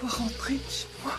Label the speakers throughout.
Speaker 1: Rentrer chez moi.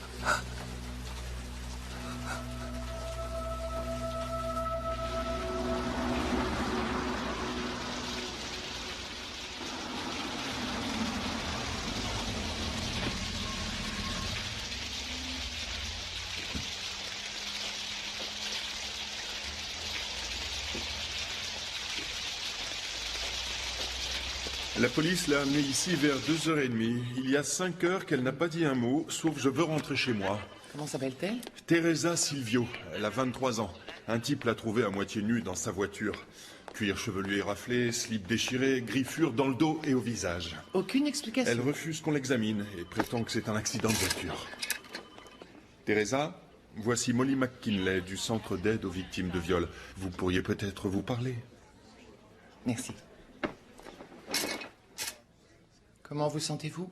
Speaker 2: La police l'a amenée ici vers 2h30. Il y a 5 heures qu'elle n'a pas dit un mot, sauf je veux rentrer chez moi.
Speaker 1: Comment s'appelle-t-elle?
Speaker 2: Teresa Silvio. Elle a 23 ans. Un type l'a trouvée à moitié nue dans sa voiture. Cuir chevelu éraflé, slip déchiré, griffures dans le dos et au visage.
Speaker 1: Aucune explication.
Speaker 2: Elle refuse qu'on l'examine et prétend que c'est un accident de voiture. Teresa, voici Molly McKinley du Centre d'aide aux victimes de viol. Vous pourriez peut-être vous parler.
Speaker 1: Merci. Comment vous sentez-vous?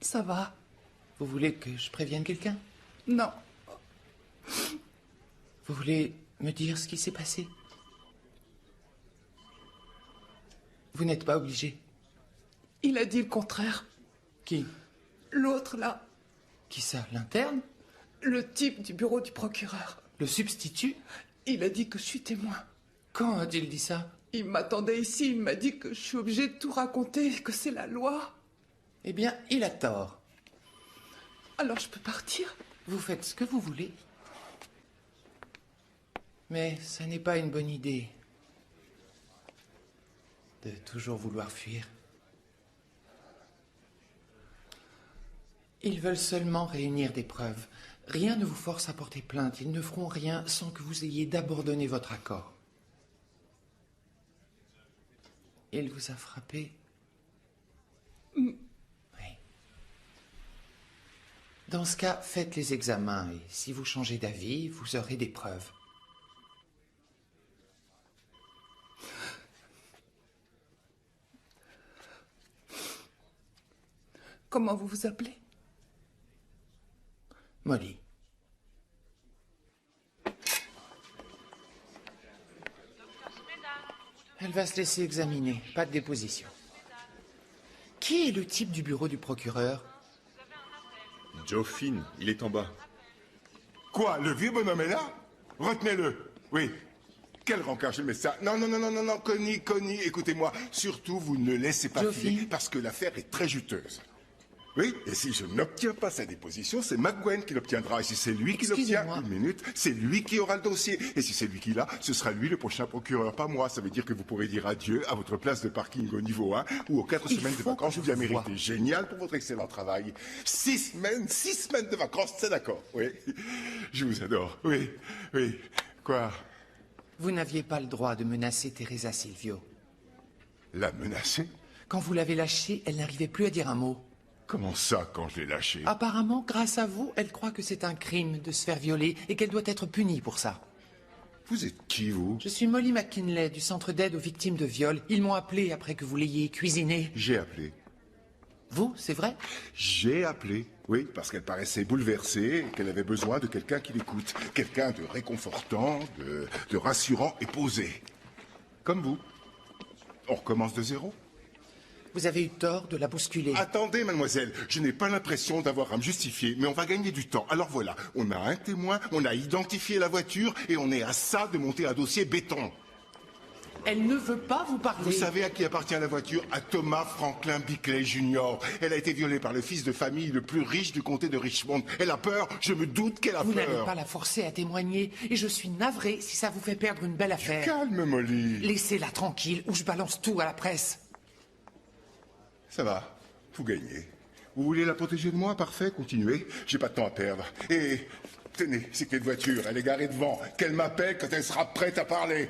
Speaker 3: Ça va.
Speaker 1: Vous voulez que je prévienne quelqu'un?
Speaker 3: Non.
Speaker 1: Vous voulez me dire ce qui s'est passé? Vous n'êtes pas obligé.
Speaker 3: Il a dit le contraire.
Speaker 1: Qui?
Speaker 3: L'autre, là.
Speaker 1: Qui ça? L'interne?
Speaker 3: Le type du bureau du procureur.
Speaker 1: Le substitut?
Speaker 3: Il a dit que je suis témoin.
Speaker 1: Quand a-t-il dit ça?
Speaker 3: Il m'attendait ici, il m'a dit que je suis obligée de tout raconter, que c'est la loi.
Speaker 1: Eh bien, il a tort.
Speaker 3: Alors je peux partir?
Speaker 1: Vous faites ce que vous voulez. Mais ça n'est pas une bonne idée de toujours vouloir fuir. Ils veulent seulement réunir des preuves. Rien ne vous force à porter plainte. Ils ne feront rien sans que vous ayez d'abord donné votre accord. Il vous a frappé? Oui. Dans ce cas, faites les examens et si vous changez d'avis, vous aurez des preuves.
Speaker 3: Comment vous vous appelez?
Speaker 1: Molly. Elle va se laisser examiner, pas de déposition. Qui est le type du bureau du procureur?
Speaker 2: Joe Finn, il est en bas.
Speaker 4: Quoi, le vieux bonhomme est là? Retenez-le. Oui. Quel rencard chez le médecin. Non, Connie, écoutez-moi. Surtout, vous ne laissez pas filer, parce que l'affaire est très juteuse. Oui, et si je n'obtiens pas sa déposition, c'est McGwen qui l'obtiendra. Et si c'est lui qui l'obtient, une minute, c'est lui qui aura le dossier. Et si c'est lui qui l'a, ce sera lui le prochain procureur, pas moi. Ça veut dire que vous pourrez dire adieu à votre place de parking au niveau 1 ou aux 4 semaines de vacances que vous avez méritées. Génial pour votre excellent travail. 6 semaines de vacances, c'est d'accord. Oui, je vous adore. Oui. Quoi?
Speaker 1: Vous n'aviez pas le droit de menacer Teresa Silvio.
Speaker 4: La menacer?
Speaker 1: Quand vous l'avez lâchée, elle n'arrivait plus à dire un mot.
Speaker 4: Comment ça, quand je l'ai lâché?
Speaker 1: Apparemment, grâce à vous, elle croit que c'est un crime de se faire violer et qu'elle doit être punie pour ça.
Speaker 4: Vous êtes qui, vous?
Speaker 1: Je suis Molly McKinley, du centre d'aide aux victimes de viol. Ils m'ont appelé après que vous l'ayez cuisinée.
Speaker 4: J'ai appelé.
Speaker 1: Vous, c'est vrai?
Speaker 4: J'ai appelé. Oui, parce qu'elle paraissait bouleversée et qu'elle avait besoin de quelqu'un qui l'écoute. Quelqu'un de réconfortant, de rassurant et posé. Comme vous. On recommence de zéro?
Speaker 1: Vous avez eu tort de la bousculer.
Speaker 4: Attendez, mademoiselle, je n'ai pas l'impression d'avoir à me justifier, mais on va gagner du temps. Alors voilà, on a un témoin, on a identifié la voiture et on est à ça de monter un dossier béton.
Speaker 1: Elle ne veut pas vous parler.
Speaker 4: Vous savez à qui appartient la voiture? À Thomas Franklin Bickley Jr. Elle a été violée par le fils de famille le plus riche du comté de Richmond. Elle a peur, je me doute qu'elle a
Speaker 1: Vous
Speaker 4: peur.
Speaker 1: n'allez pas la forcer à témoigner, et je suis navré si ça vous fait perdre une belle affaire.
Speaker 4: Calme, Molly.
Speaker 1: Laissez-la tranquille, ou je balance tout à la presse.
Speaker 4: Ça va, vous gagnez. Vous voulez la protéger de moi? Parfait, continuez. J'ai pas de temps à perdre. Et tenez, ces clés de voiture, elle est garée devant. Qu'elle m'appelle quand elle sera prête à parler.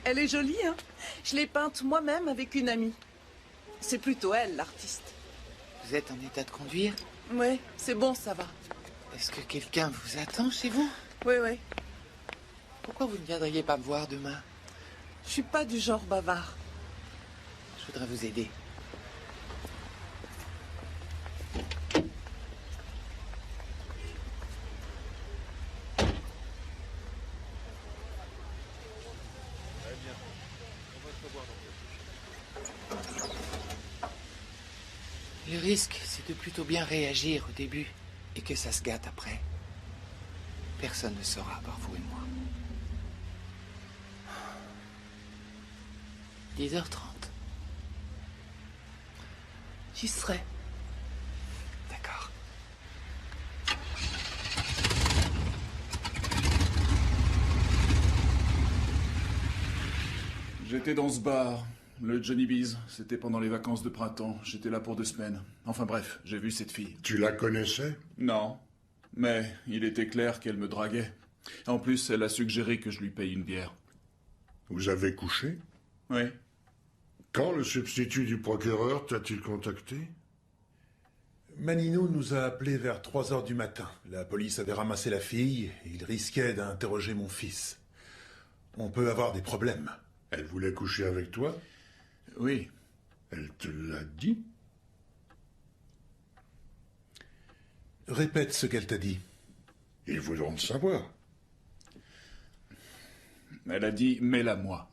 Speaker 3: Elle est jolie, hein? Je l'ai peinte moi-même avec une amie. C'est plutôt elle, l'artiste.
Speaker 1: Vous êtes en état de conduire?
Speaker 3: Ouais, c'est bon, ça va.
Speaker 1: Est-ce que quelqu'un vous attend chez vous?
Speaker 3: Oui, oui.
Speaker 1: Pourquoi vous ne viendriez pas me voir demain?
Speaker 3: Je suis pas du genre bavard.
Speaker 1: Je voudrais vous aider. Le risque, c'est de plutôt bien réagir au début et que ça se gâte après. Personne ne saura, à part vous et moi. 10h30.
Speaker 3: J'y serai.
Speaker 1: D'accord.
Speaker 5: J'étais dans ce bar, le Johnny Bees. C'était pendant les vacances de printemps. J'étais là pour 2 semaines. Enfin bref, j'ai vu cette fille.
Speaker 6: Tu la connaissais?
Speaker 5: Non, mais il était clair qu'elle me draguait. En plus, elle a suggéré que je lui paye une bière.
Speaker 6: Vous avez couché?
Speaker 5: Oui.
Speaker 6: Quand le substitut du procureur t'a-t-il contacté?
Speaker 7: Manino nous a appelés vers 3 heures du matin. La police avait ramassé la fille et il risquait d'interroger mon fils. On peut avoir des problèmes.
Speaker 6: Elle voulait coucher avec toi?
Speaker 5: Oui.
Speaker 6: Elle te l'a dit?
Speaker 7: Répète ce qu'elle t'a dit.
Speaker 6: Ils voudront le savoir.
Speaker 5: Elle a dit « mets-la moi ».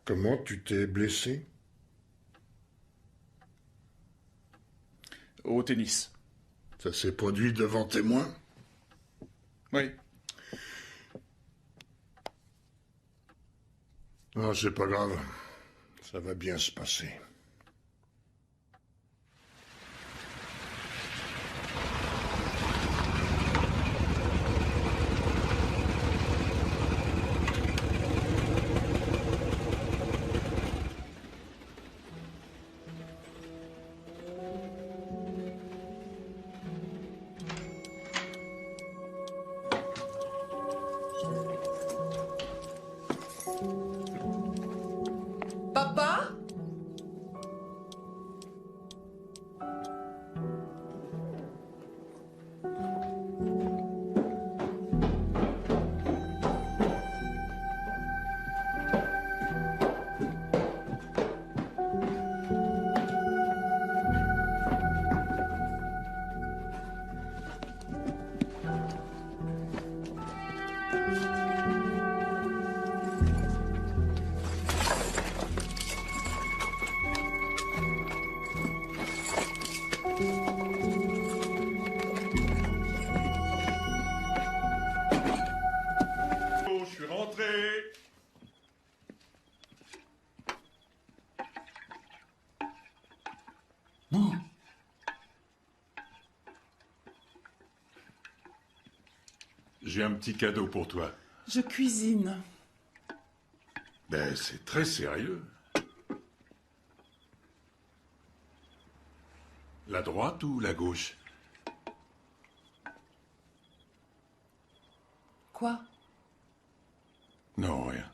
Speaker 6: Comment tu t'es blessé?
Speaker 5: Au tennis.
Speaker 6: Ça s'est produit devant témoin?
Speaker 5: Oui.
Speaker 6: Non, c'est pas grave. Ça va bien se passer.
Speaker 3: Papa?
Speaker 2: Je suis rentré. J'ai un petit cadeau pour toi.
Speaker 3: Je cuisine.
Speaker 2: Ben, c'est très sérieux.
Speaker 6: La droite ou la gauche?
Speaker 3: Quoi?
Speaker 6: Non, rien.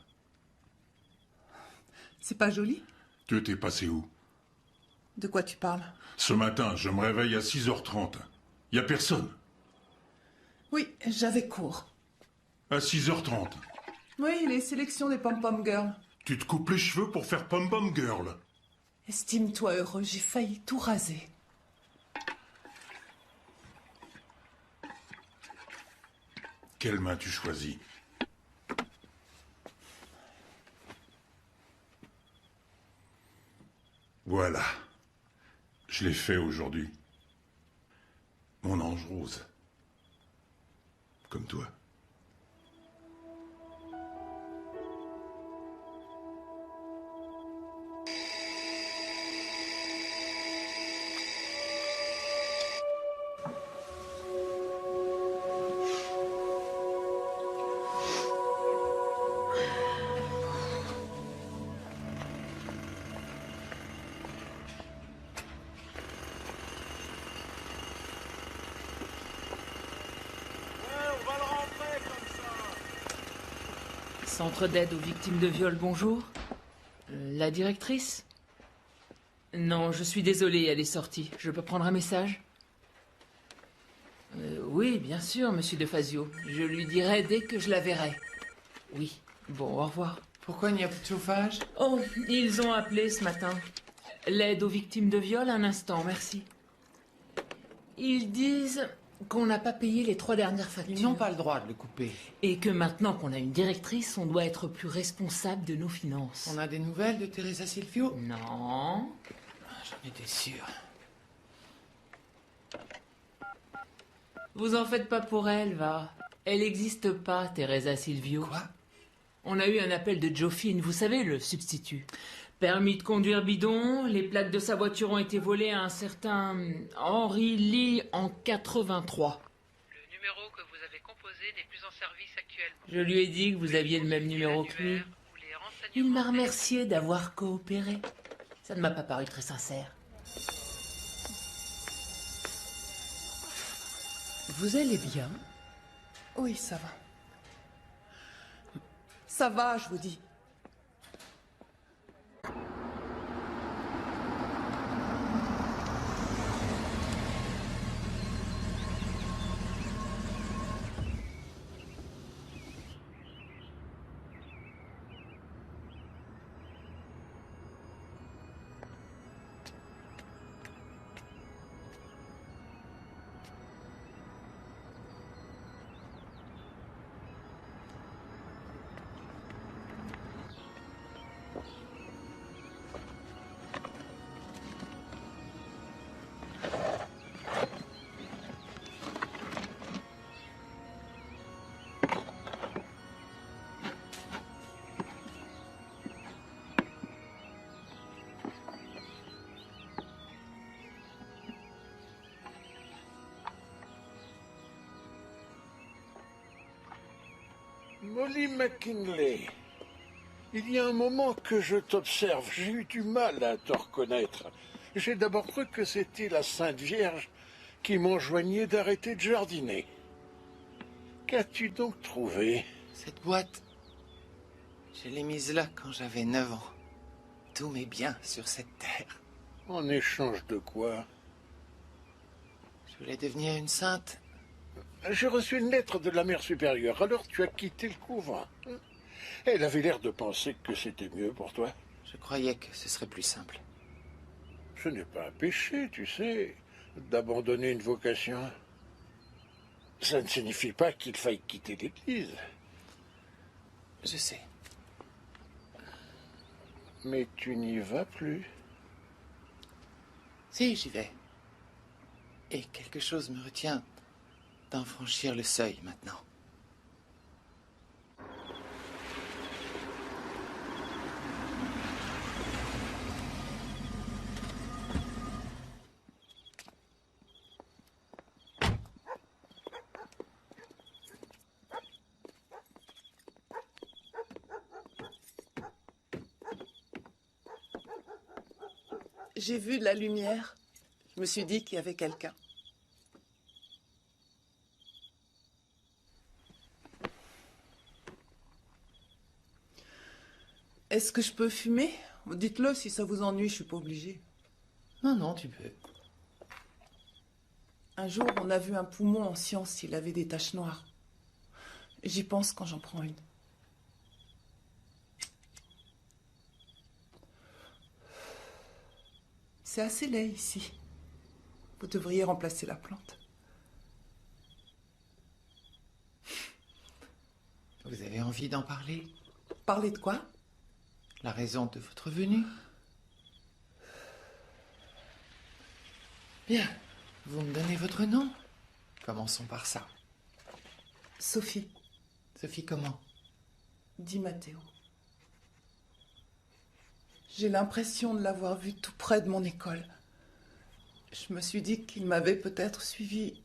Speaker 3: C'est pas joli?
Speaker 6: Tu t'es passé où?
Speaker 3: De quoi tu parles?
Speaker 6: Ce matin, je me réveille à 6h30. Y a personne.
Speaker 3: Oui, j'avais cours.
Speaker 6: À 6h30.
Speaker 3: Oui, les sélections des pom-pom girls.
Speaker 6: Tu te coupes les cheveux pour faire pom-pom girl.
Speaker 3: Estime-toi heureux, j'ai failli tout raser.
Speaker 6: Quelle main tu choisis? Voilà. Je l'ai fait aujourd'hui. Mon ange rose. Comme toi.
Speaker 8: Centre d'aide aux victimes de viol, bonjour. La directrice? Non, je suis désolée, elle est sortie. Je peux prendre un message? Oui, bien sûr, monsieur De Fazio. Je lui dirai dès que je la verrai. Oui, bon, au revoir.
Speaker 1: Pourquoi il n'y a plus de chauffage?
Speaker 8: Oh, ils ont appelé ce matin. L'aide aux victimes de viol, un instant, merci. Ils disent qu'on n'a pas payé les 3 dernières factures.
Speaker 1: Ils n'ont pas le droit de le couper.
Speaker 8: Et que maintenant qu'on a une directrice, on doit être plus responsable de nos finances.
Speaker 1: On a des nouvelles de Teresa Silvio?
Speaker 8: Non.
Speaker 1: J'en étais sûr.
Speaker 8: Vous en faites pas pour elle, va. Elle n'existe pas, Teresa Silvio.
Speaker 1: Quoi?
Speaker 8: On a eu un appel de Joe Finn, vous savez, le substitut. Permis de conduire bidon, les plaques de sa voiture ont été volées à un certain Henry Lee en 83.
Speaker 9: Le numéro que vous avez composé n'est plus en service actuellement.
Speaker 8: Je lui ai dit que vous aviez le même numéro que lui. Il m'a remercié d'avoir coopéré. Ça ne m'a pas paru très sincère.
Speaker 3: Vous allez bien? Oui, ça va. Ça va, je vous dis.
Speaker 10: Molly McKinley, il y a un moment que je t'observe, j'ai eu du mal à te reconnaître. J'ai d'abord cru que c'était la Sainte Vierge qui m'enjoignait d'arrêter de jardiner. Qu'as-tu donc trouvé?
Speaker 1: Cette boîte, je l'ai mise là quand j'avais 9 ans. Tous mes biens sur cette terre.
Speaker 10: En échange de quoi?
Speaker 1: Je voulais devenir une sainte.
Speaker 10: J'ai reçu une lettre de la mère supérieure, alors tu as quitté le couvent. Elle avait l'air de penser que c'était mieux pour toi.
Speaker 1: Je croyais que ce serait plus simple.
Speaker 10: Ce n'est pas un péché, tu sais, d'abandonner une vocation. Ça ne signifie pas qu'il faille quitter l'Église.
Speaker 1: Je sais.
Speaker 10: Mais tu n'y vas plus.
Speaker 1: Si, j'y vais. Et quelque chose me retient d'en franchir le seuil maintenant.
Speaker 3: J'ai vu de la lumière. Je me suis dit qu'il y avait quelqu'un. Est-ce que je peux fumer? Dites-le, si ça vous ennuie, je suis pas obligée.
Speaker 1: Non, non, tu peux.
Speaker 3: Un jour, on a vu un poumon en science, il avait des taches noires. J'y pense quand j'en prends une. C'est assez laid ici. Vous devriez remplacer la plante.
Speaker 1: Vous avez envie d'en parler?
Speaker 3: Parler de quoi?
Speaker 1: La raison de votre venue? Bien. Vous me donnez votre nom? Commençons par ça.
Speaker 3: Sophie.
Speaker 1: Sophie comment?
Speaker 3: Di Matteo. J'ai l'impression de l'avoir vu tout près de mon école. Je me suis dit qu'il m'avait peut-être suivi.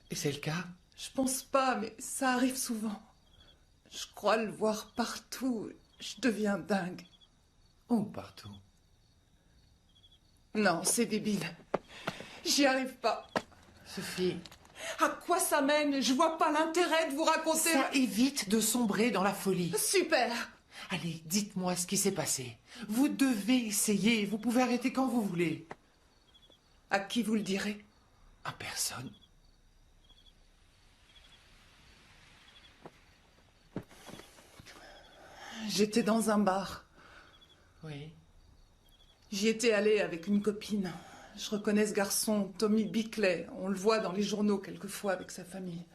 Speaker 1: Et c'est le cas?
Speaker 3: Je pense pas, mais ça arrive souvent. Je crois le voir partout. Je deviens dingue.
Speaker 1: Où partout?
Speaker 3: Non, c'est débile. J'y arrive pas.
Speaker 1: Sophie.
Speaker 3: À quoi ça mène? Je vois pas l'intérêt de vous raconter...
Speaker 1: Ça évite de sombrer dans la folie.
Speaker 3: Super!
Speaker 1: Allez, dites-moi ce qui s'est passé. Vous devez essayer. Vous pouvez arrêter quand vous voulez.
Speaker 3: À qui vous le direz?
Speaker 1: À personne.
Speaker 3: J'étais dans un bar.
Speaker 1: Oui.
Speaker 3: J'y étais allée avec une copine. Je reconnais ce garçon, Tommy Bickley. On le voit dans les journaux quelquefois avec sa famille.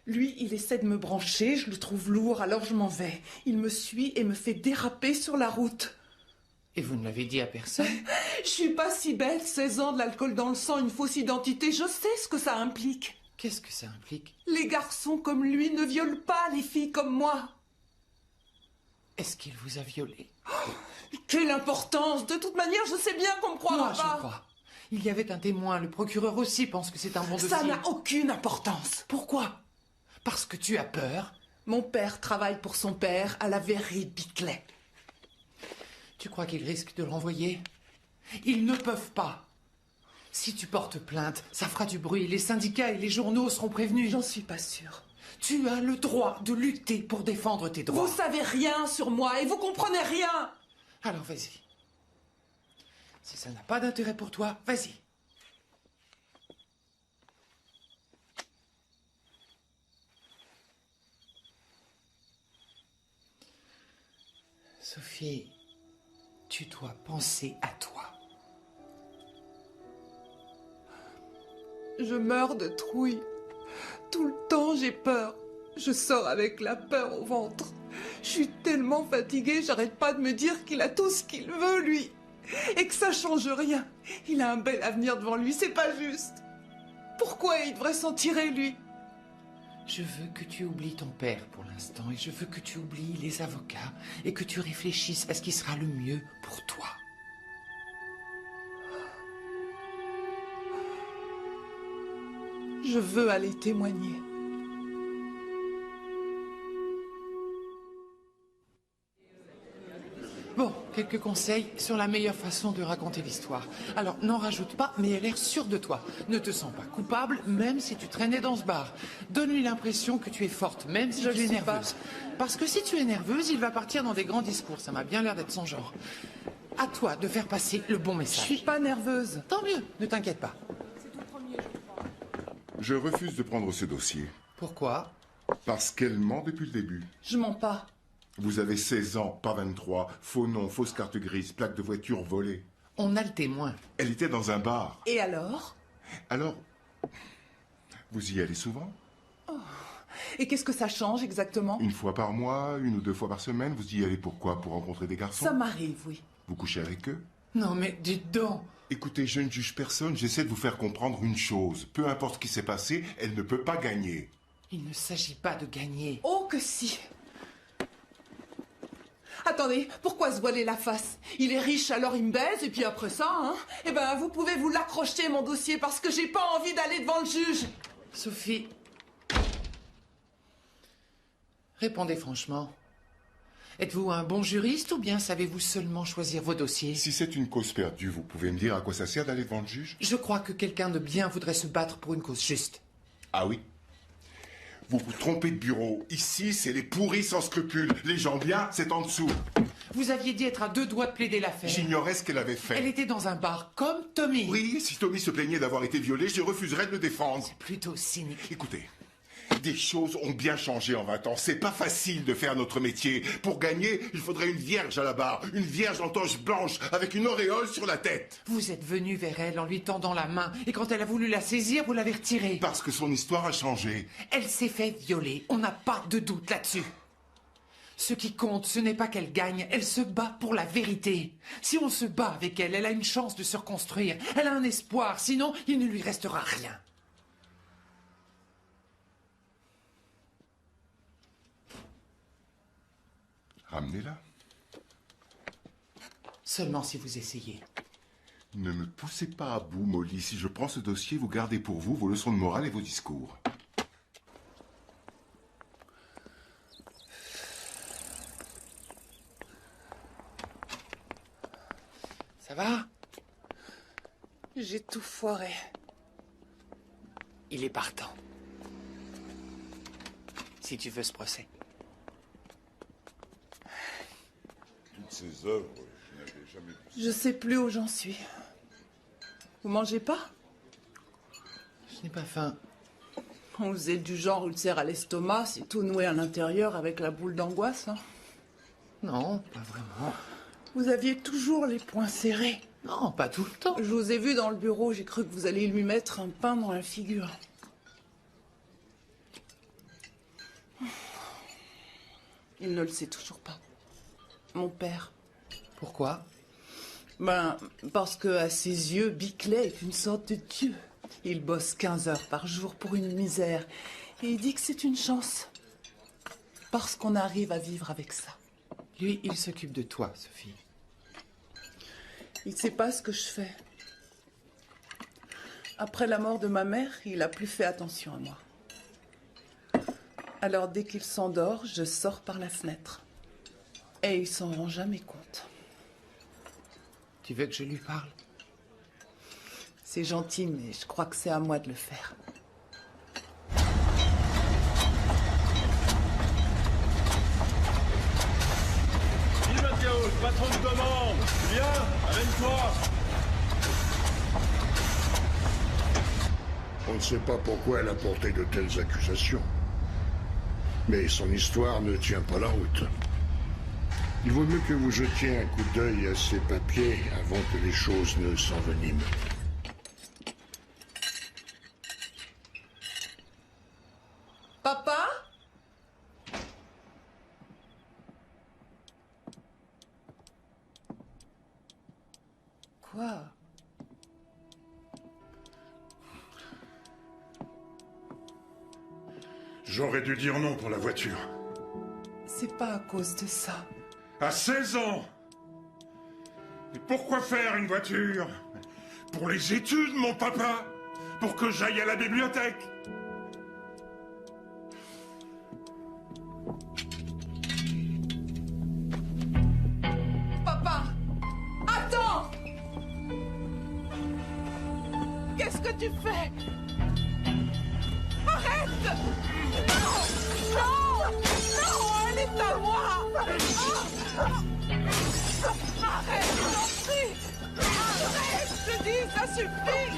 Speaker 3: Lui, il essaie de me brancher, je le trouve lourd, alors je m'en vais. Il me suit et me fait déraper sur la route.
Speaker 1: Et vous ne l'avez dit à personne?
Speaker 3: Je suis pas si bête, 16 ans, de l'alcool dans le sang, une fausse identité, je sais ce que ça implique.
Speaker 1: Qu'est-ce que ça implique?
Speaker 3: Les garçons comme lui ne violent pas les filles comme moi.
Speaker 1: Est-ce qu'il vous a violé?
Speaker 3: Quelle importance! De toute manière, je sais bien qu'on me croira
Speaker 1: Moi,
Speaker 3: pas.
Speaker 1: je crois. Il y avait un témoin, le procureur aussi pense que c'est un bon dossier.
Speaker 3: Ça n'a aucune importance.
Speaker 1: Pourquoi? Parce que tu as peur?
Speaker 3: Mon père travaille pour son père à la verrerie Bickley.
Speaker 1: Tu crois qu'ils risquent de l'envoyer? Ils ne peuvent pas. Si tu portes plainte, ça fera du bruit. Les syndicats et les journaux seront prévenus.
Speaker 3: J'en suis pas sûre.
Speaker 1: Tu as le droit de lutter pour défendre tes droits.
Speaker 3: Vous savez rien sur moi et vous comprenez rien.
Speaker 1: Alors vas-y. Si ça n'a pas d'intérêt pour toi, vas-y. Sophie, tu dois penser à toi.
Speaker 3: Je meurs de trouille. Tout le temps, j'ai peur. Je sors avec la peur au ventre. Je suis tellement fatiguée, j'arrête pas de me dire qu'il a tout ce qu'il veut, lui. Et que ça change rien. Il a un bel avenir devant lui, c'est pas juste. Pourquoi il devrait s'en tirer, lui?
Speaker 1: Je veux que tu oublies ton père pour l'instant et je veux que tu oublies les avocats et que tu réfléchisses à ce qui sera le mieux pour toi.
Speaker 3: Je veux aller témoigner.
Speaker 1: Bon, quelques conseils sur la meilleure façon de raconter l'histoire. Alors, n'en rajoute pas, mais aie l'air sûre de toi. Ne te sens pas coupable, même si tu traînais dans ce bar. Donne-lui l'impression que tu es forte, même si tu es nerveuse. Parce que si tu es nerveuse, il va partir dans des grands discours. Ça m'a bien l'air d'être son genre. À toi de faire passer le bon message.
Speaker 3: Je suis pas nerveuse.
Speaker 1: Tant mieux, ne t'inquiète pas.
Speaker 4: Je refuse de prendre ce dossier.
Speaker 1: Pourquoi?
Speaker 4: Parce qu'elle ment depuis le début.
Speaker 3: Je mens pas.
Speaker 4: Vous avez 16 ans, pas 23. Faux nom, fausse carte grise, plaque de voiture volée.
Speaker 1: On a le témoin.
Speaker 4: Elle était dans un bar.
Speaker 3: Et alors?
Speaker 4: Alors, vous y allez souvent?
Speaker 3: Et qu'est-ce que ça change exactement?
Speaker 4: Une fois par mois, une ou deux fois par semaine, vous y allez pourquoi? Pour rencontrer des garçons?
Speaker 3: Ça m'arrive, oui.
Speaker 4: Vous couchez avec eux?
Speaker 1: Non mais dites donc.
Speaker 4: Écoutez, je ne juge personne, j'essaie de vous faire comprendre une chose. Peu importe ce qui s'est passé, elle ne peut pas gagner.
Speaker 1: Il ne s'agit pas de gagner.
Speaker 3: Oh que si! Attendez, pourquoi se voiler la face? Il est riche, alors il me baise, et puis après ça, hein? Eh ben, vous pouvez vous l'accrocher, mon dossier, parce que j'ai pas envie d'aller devant le juge.
Speaker 1: Sophie. Répondez franchement. Êtes-vous un bon juriste ou bien savez-vous seulement choisir vos dossiers?
Speaker 4: Si c'est une cause perdue, vous pouvez me dire à quoi ça sert d'aller devant le juge?
Speaker 1: Je crois que quelqu'un de bien voudrait se battre pour une cause juste.
Speaker 4: Ah oui? Vous vous trompez de bureau. Ici, c'est les pourris sans scrupules. Les gens bien, c'est en dessous.
Speaker 1: Vous aviez dit être à 2 doigts de plaider l'affaire.
Speaker 4: J'ignorais ce qu'elle avait fait.
Speaker 1: Elle était dans un bar, comme Tommy.
Speaker 4: Oui, si Tommy se plaignait d'avoir été violé, je refuserais de le défendre.
Speaker 1: C'est plutôt cynique.
Speaker 4: Écoutez, des choses ont bien changé en 20 ans. C'est pas facile de faire notre métier. Pour gagner, il faudrait une vierge à la barre. Une vierge en toge blanche, avec une auréole sur la tête.
Speaker 1: Vous êtes venu vers elle en lui tendant la main, et quand elle a voulu la saisir, vous l'avez retirée.
Speaker 4: Parce que son histoire a changé.
Speaker 1: Elle s'est fait violer, on n'a pas de doute là-dessus. Ce qui compte, ce n'est pas qu'elle gagne, elle se bat pour la vérité. Si on se bat avec elle, elle a une chance de se reconstruire. Elle a un espoir, sinon il ne lui restera rien.
Speaker 4: Ramenez-la.
Speaker 1: Seulement si vous essayez.
Speaker 4: Ne me poussez pas à bout, Molly. Si je prends ce dossier, vous gardez pour vous vos leçons de morale et vos discours.
Speaker 1: Ça va?
Speaker 3: J'ai tout foiré.
Speaker 1: Il est partant. Si tu veux ce procès.
Speaker 4: Toutes ces œuvres, je n'avais jamais vu ça.
Speaker 3: Je sais plus où j'en suis. Vous mangez pas?
Speaker 1: Je n'ai pas faim.
Speaker 3: Vous êtes du genre ulcère à l'estomac, c'est tout noué à l'intérieur avec la boule d'angoisse, hein?
Speaker 1: Non, pas vraiment.
Speaker 3: Vous aviez toujours les poings serrés.
Speaker 1: Non, pas tout le temps.
Speaker 3: Je vous ai vu dans le bureau, j'ai cru que vous alliez lui mettre un pain dans la figure. Il ne le sait toujours pas. Mon père.
Speaker 1: Pourquoi?
Speaker 3: Parce que à ses yeux, Bickley est une sorte de dieu. Il bosse 15 heures par jour pour une misère. Et il dit que c'est une chance. Parce qu'on arrive à vivre avec ça.
Speaker 1: Lui, il s'occupe de toi, Sophie.
Speaker 3: Il ne sait pas ce que je fais. Après la mort de ma mère, il a plus fait attention à moi. Alors dès qu'il s'endort, je sors par la fenêtre. Et il s'en rend jamais compte.
Speaker 1: Tu veux que je lui parle?
Speaker 3: C'est gentil, mais je crois que c'est à moi de le faire.
Speaker 11: Dis Mathéo, patron de commande. Viens, amène-toi.
Speaker 6: On ne sait pas pourquoi elle a porté de telles accusations. Mais son histoire ne tient pas la route. Il vaut mieux que vous jetiez un coup d'œil à ces papiers avant que les choses ne s'enveniment.
Speaker 3: Papa? Quoi?
Speaker 6: J'aurais dû dire non pour la voiture.
Speaker 3: C'est pas à cause de ça.
Speaker 6: À 16 ans! Et pourquoi faire une voiture? Pour les études, mon papa? Pour que j'aille à la bibliothèque?
Speaker 3: Papa! Attends! Qu'est-ce que tu fais? Arrête! Non! Non! Non! Elle est à moi! Arrête, je t'en prie! Arrête, je dis, ça suffit!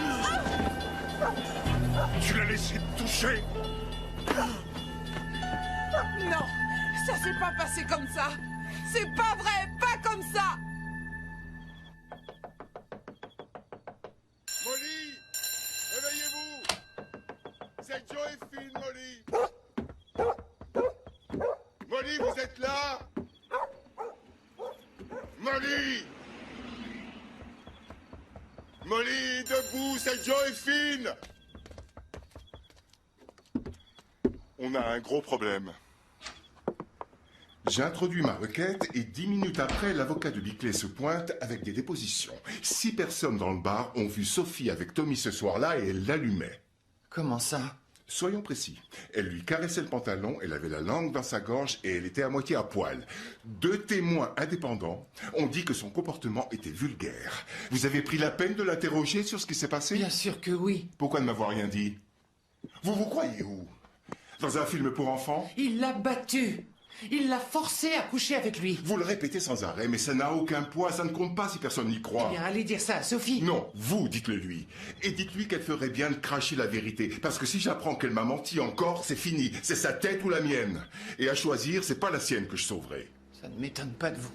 Speaker 6: Tu l'as laissé te toucher?
Speaker 3: Non, ça s'est pas passé comme ça! C'est pas vrai, pas comme ça!
Speaker 4: Molly! Réveillez-vous! C'est Joe et Phil, Molly! Molly, vous êtes là? Molly! Molly, debout, c'est Joe et Phil! On a un gros problème. J'ai introduit ma requête et 10 minutes après, l'avocat de Bickley se pointe avec des dépositions. 6 personnes dans le bar ont vu Sophie avec Tommy ce soir-là et elle l'allumait.
Speaker 1: Comment ça?
Speaker 4: Soyons précis. Elle lui caressait le pantalon, elle avait la langue dans sa gorge et elle était à moitié à poil. 2 témoins indépendants ont dit que son comportement était vulgaire. Vous avez pris la peine de l'interroger sur ce qui s'est passé?
Speaker 1: Bien sûr que oui.
Speaker 4: Pourquoi ne m'avoir rien dit? Vous vous croyez où? Dans un film pour enfants?
Speaker 1: Il l'a battue. Il l'a forcé à coucher avec lui.
Speaker 4: Vous le répétez sans arrêt, mais ça n'a aucun poids, ça ne compte pas si personne n'y croit.
Speaker 1: Eh bien, allez dire ça à Sophie.
Speaker 4: Non, vous dites-le lui. Et dites-lui qu'elle ferait bien de cracher la vérité. Parce que si j'apprends qu'elle m'a menti encore, c'est fini. C'est sa tête ou la mienne. Et à choisir, c'est pas la sienne que je sauverai.
Speaker 1: Ça ne m'étonne pas de vous.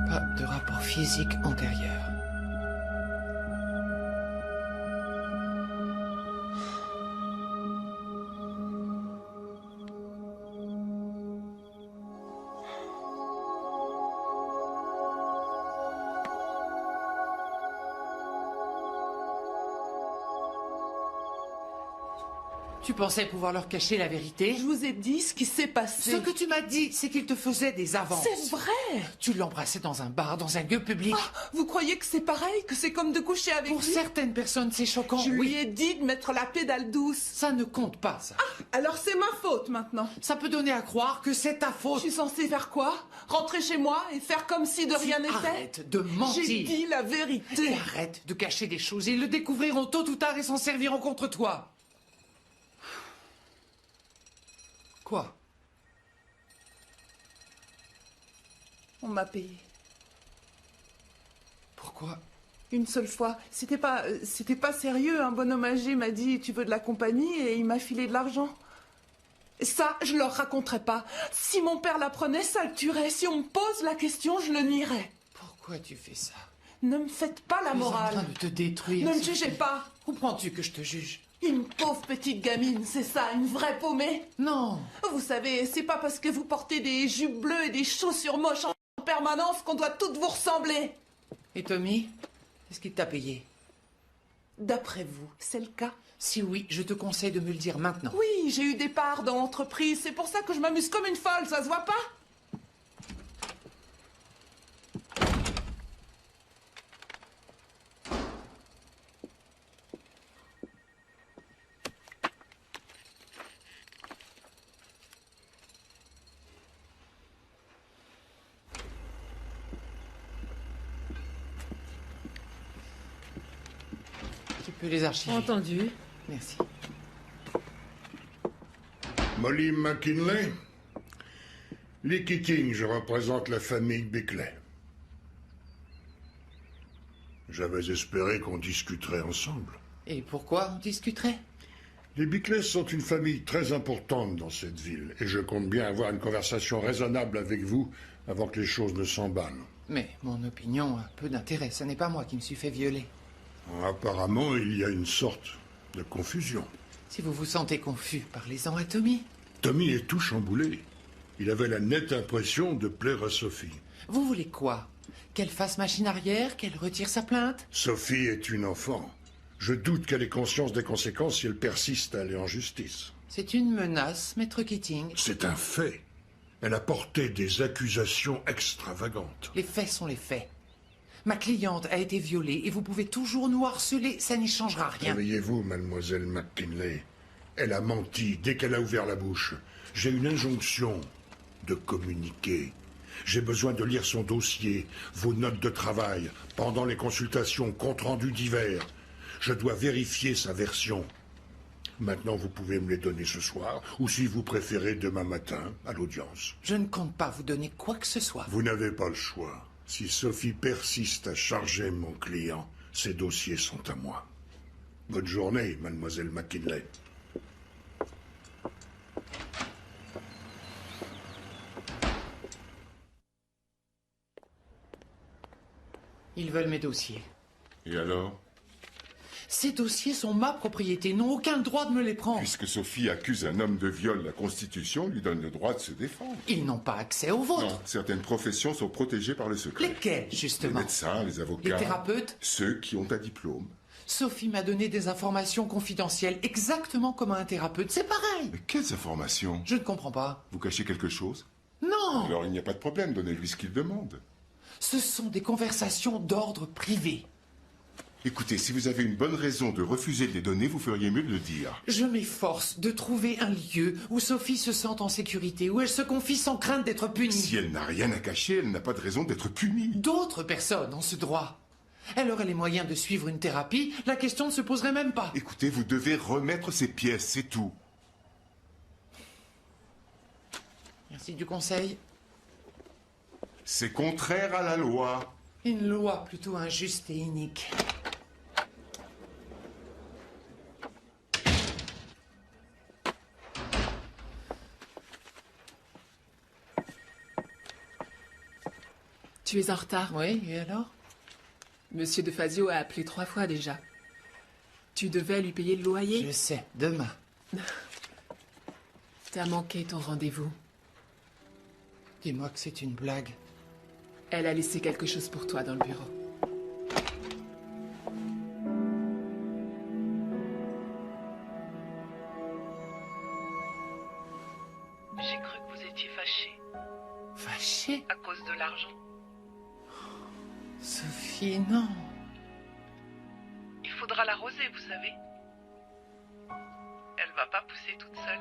Speaker 1: Pas de rapport physique antérieur. Tu pensais pouvoir leur cacher la vérité?
Speaker 3: Je vous ai dit ce qui s'est passé.
Speaker 1: Ce que tu m'as dit, c'est qu'il te faisait des avances.
Speaker 3: C'est vrai.
Speaker 1: Tu l'embrassais dans un bar, dans un lieu public.
Speaker 3: Oh, vous croyez que c'est pareil, que c'est comme de coucher avec
Speaker 1: Pour
Speaker 3: lui?
Speaker 1: certaines personnes, c'est choquant.
Speaker 3: Je lui
Speaker 1: oui.
Speaker 3: ai dit de mettre la pédale douce.
Speaker 1: Ça ne compte pas, ça.
Speaker 3: Ah, alors c'est ma faute maintenant.
Speaker 1: Ça peut donner à croire que c'est ta faute.
Speaker 3: Je suis censée faire quoi? Rentrer chez moi et faire comme si de rien n'était?
Speaker 1: Arrête de mentir.
Speaker 3: J'ai dit la vérité.
Speaker 1: Et arrête de cacher des choses. Ils le découvriront tôt ou tard et s'en serviront contre toi. Quoi?
Speaker 3: On m'a payé.
Speaker 1: Pourquoi?
Speaker 3: Une seule fois. C'était pas sérieux. Un bonhomme âgé m'a dit « Tu veux de la compagnie ?» et il m'a filé de l'argent. Ça, je leur raconterai pas. Si mon père l'apprenait, ça le tuerait. Si on me pose la question, je le nierais.
Speaker 1: Pourquoi tu fais ça?
Speaker 3: Ne me faites pas la morale.
Speaker 1: Tu es en train de te détruire.
Speaker 3: Ne me jugez pas.
Speaker 1: Comprends-tu que je te juge?
Speaker 3: Une pauvre petite gamine, c'est ça, une vraie paumée?
Speaker 1: Non.
Speaker 3: Vous savez, c'est pas parce que vous portez des jupes bleues et des chaussures moches en permanence qu'on doit toutes vous ressembler.
Speaker 1: Et Tommy? Est-ce qu'il t'a payé?
Speaker 3: D'après vous, c'est le cas?
Speaker 1: Si oui, je te conseille de me le dire maintenant.
Speaker 3: Oui, j'ai eu des parts dans l'entreprise, c'est pour ça que je m'amuse comme une folle, ça se voit pas?
Speaker 1: Tu peux les archiver.
Speaker 8: Entendu.
Speaker 1: Merci.
Speaker 6: Molly McKinley? Lee Keating, je représente la famille Bickley. J'avais espéré qu'on discuterait ensemble.
Speaker 1: Et pourquoi on discuterait?
Speaker 6: Les Bickley sont une famille très importante dans cette ville, et je compte bien avoir une conversation raisonnable avec vous avant que les choses ne s'emballent.
Speaker 1: Mais mon opinion a peu d'intérêt. Ce n'est pas moi qui me suis fait violer.
Speaker 6: Apparemment, il y a une sorte de confusion.
Speaker 1: Si vous vous sentez confus, parlez-en à Tommy.
Speaker 6: Tommy est tout chamboulé. Il avait la nette impression de plaire à Sophie.
Speaker 1: Vous voulez quoi? Qu'elle fasse machine arrière? Qu'elle retire sa plainte?
Speaker 6: Sophie est une enfant. Je doute qu'elle ait conscience des conséquences si elle persiste à aller en justice.
Speaker 1: C'est une menace, maître Keating.
Speaker 6: C'est un fait. Elle a porté des accusations extravagantes.
Speaker 1: Les faits sont les faits. Ma cliente a été violée et vous pouvez toujours nous harceler, ça n'y changera rien.
Speaker 6: Réveillez-vous, mademoiselle McKinley. Elle a menti dès qu'elle a ouvert la bouche. J'ai une injonction de communiquer. J'ai besoin de lire son dossier, vos notes de travail, pendant les consultations, comptes rendus divers. Je dois vérifier sa version. Maintenant, vous pouvez me les donner ce soir, ou si vous préférez, demain matin, à l'audience.
Speaker 1: Je ne compte pas vous donner quoi que ce soit.
Speaker 6: Vous n'avez pas le choix. Si Sophie persiste à charger mon client, ses dossiers sont à moi. Bonne journée, mademoiselle McKinley.
Speaker 1: Ils veulent mes dossiers.
Speaker 4: Et alors?
Speaker 1: Ces dossiers sont ma propriété, n'ont aucun droit de me les prendre.
Speaker 4: Puisque Sophie accuse un homme de viol, la Constitution lui donne le droit de se défendre.
Speaker 1: Ils n'ont pas accès au vôtre.
Speaker 4: Non, certaines professions sont protégées par le secret.
Speaker 1: Lesquelles, justement?
Speaker 4: Les médecins, les avocats.
Speaker 1: Les thérapeutes?
Speaker 4: Ceux qui ont un diplôme.
Speaker 1: Sophie m'a donné des informations confidentielles, exactement comme un thérapeute. C'est pareil.
Speaker 4: Mais quelles informations?
Speaker 1: Je ne comprends pas.
Speaker 4: Vous cachez quelque chose?
Speaker 1: Non.
Speaker 4: Alors il n'y a pas de problème, donnez-lui ce qu'il demande.
Speaker 1: Ce sont des conversations d'ordre privé.
Speaker 4: Écoutez, si vous avez une bonne raison de refuser de les donner, vous feriez mieux de le dire.
Speaker 1: Je m'efforce de trouver un lieu où Sophie se sente en sécurité, où elle se confie sans crainte d'être punie.
Speaker 4: Si elle n'a rien à cacher, elle n'a pas de raison d'être punie.
Speaker 1: D'autres personnes ont ce droit. Elle aurait les moyens de suivre une thérapie, la question ne se poserait même pas.
Speaker 4: Écoutez, vous devez remettre ces pièces, c'est tout.
Speaker 1: Merci du conseil.
Speaker 4: C'est contraire à la loi.
Speaker 1: Une loi plutôt injuste et inique.
Speaker 3: Tu es en retard.
Speaker 1: Oui, et alors?
Speaker 3: Monsieur de Fazio a appelé 3 fois déjà. Tu devais lui payer le loyer.
Speaker 1: Je sais, demain.
Speaker 3: T'as manqué ton rendez-vous.
Speaker 1: Dis-moi que c'est une blague.
Speaker 3: Elle a laissé quelque chose pour toi dans le bureau.
Speaker 9: J'ai cru que vous étiez fâché.
Speaker 1: Fâché?
Speaker 9: À cause de l'argent.
Speaker 1: Sophie, non.
Speaker 9: Il faudra l'arroser, vous savez. Elle va pas pousser toute seule.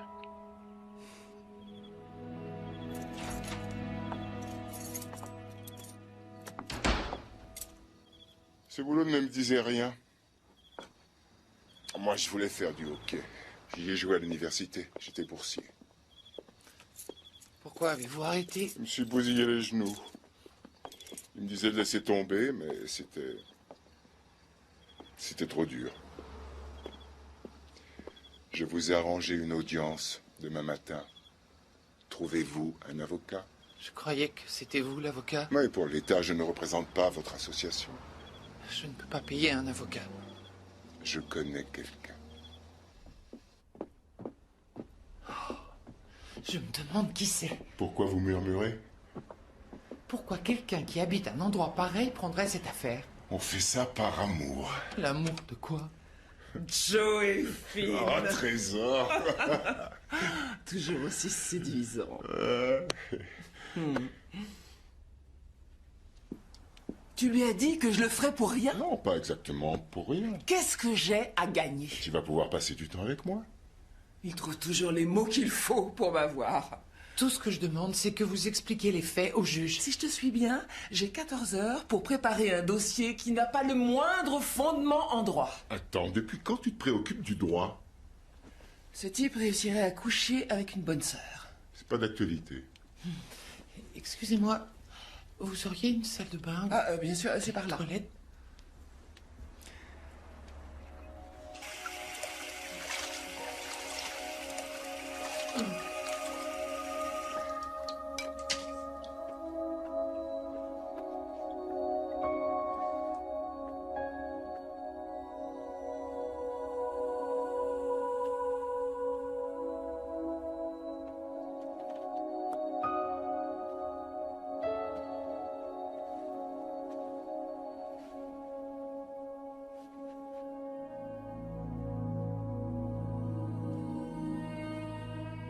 Speaker 4: Ce boulot ne me disait rien. Moi, je voulais faire du hockey. J'y ai joué à l'université. J'étais boursier.
Speaker 1: Pourquoi avez-vous arrêté?
Speaker 4: Je me suis bousillé les genoux. Il me disait de laisser tomber, mais c'était trop dur. Je vous ai arrangé une audience demain matin. Trouvez-vous un avocat?
Speaker 1: Je croyais que c'était vous l'avocat.
Speaker 4: Oui, pour l'État, je ne représente pas votre association.
Speaker 1: Je ne peux pas payer un avocat.
Speaker 4: Je connais quelqu'un.
Speaker 1: Je me demande qui c'est.
Speaker 4: Pourquoi vous murmurez?
Speaker 1: Pourquoi quelqu'un qui habite un endroit pareil prendrait cette affaire?
Speaker 4: On fait ça par amour.
Speaker 1: L'amour de quoi?
Speaker 3: Joséphine.
Speaker 4: Oh, trésor.
Speaker 3: Toujours aussi séduisant. Tu lui as dit que je le ferais pour rien?
Speaker 4: Non, pas exactement pour rien.
Speaker 3: Qu'est-ce que j'ai à gagner?
Speaker 4: Tu vas pouvoir passer du temps avec moi.
Speaker 3: Il trouve toujours les mots qu'il faut pour m'avoir.
Speaker 1: Tout ce que je demande, c'est que vous expliquiez les faits au juge.
Speaker 3: Si je te suis bien, j'ai 14 heures pour préparer un dossier qui n'a pas le moindre fondement en droit.
Speaker 4: Attends, depuis quand tu te préoccupes du droit?
Speaker 3: Ce type réussirait à coucher avec une bonne sœur.
Speaker 4: C'est pas d'actualité.
Speaker 1: Excusez-moi, vous auriez une salle de bain?
Speaker 3: Ah, bien sûr, c'est par là.
Speaker 1: Toilette?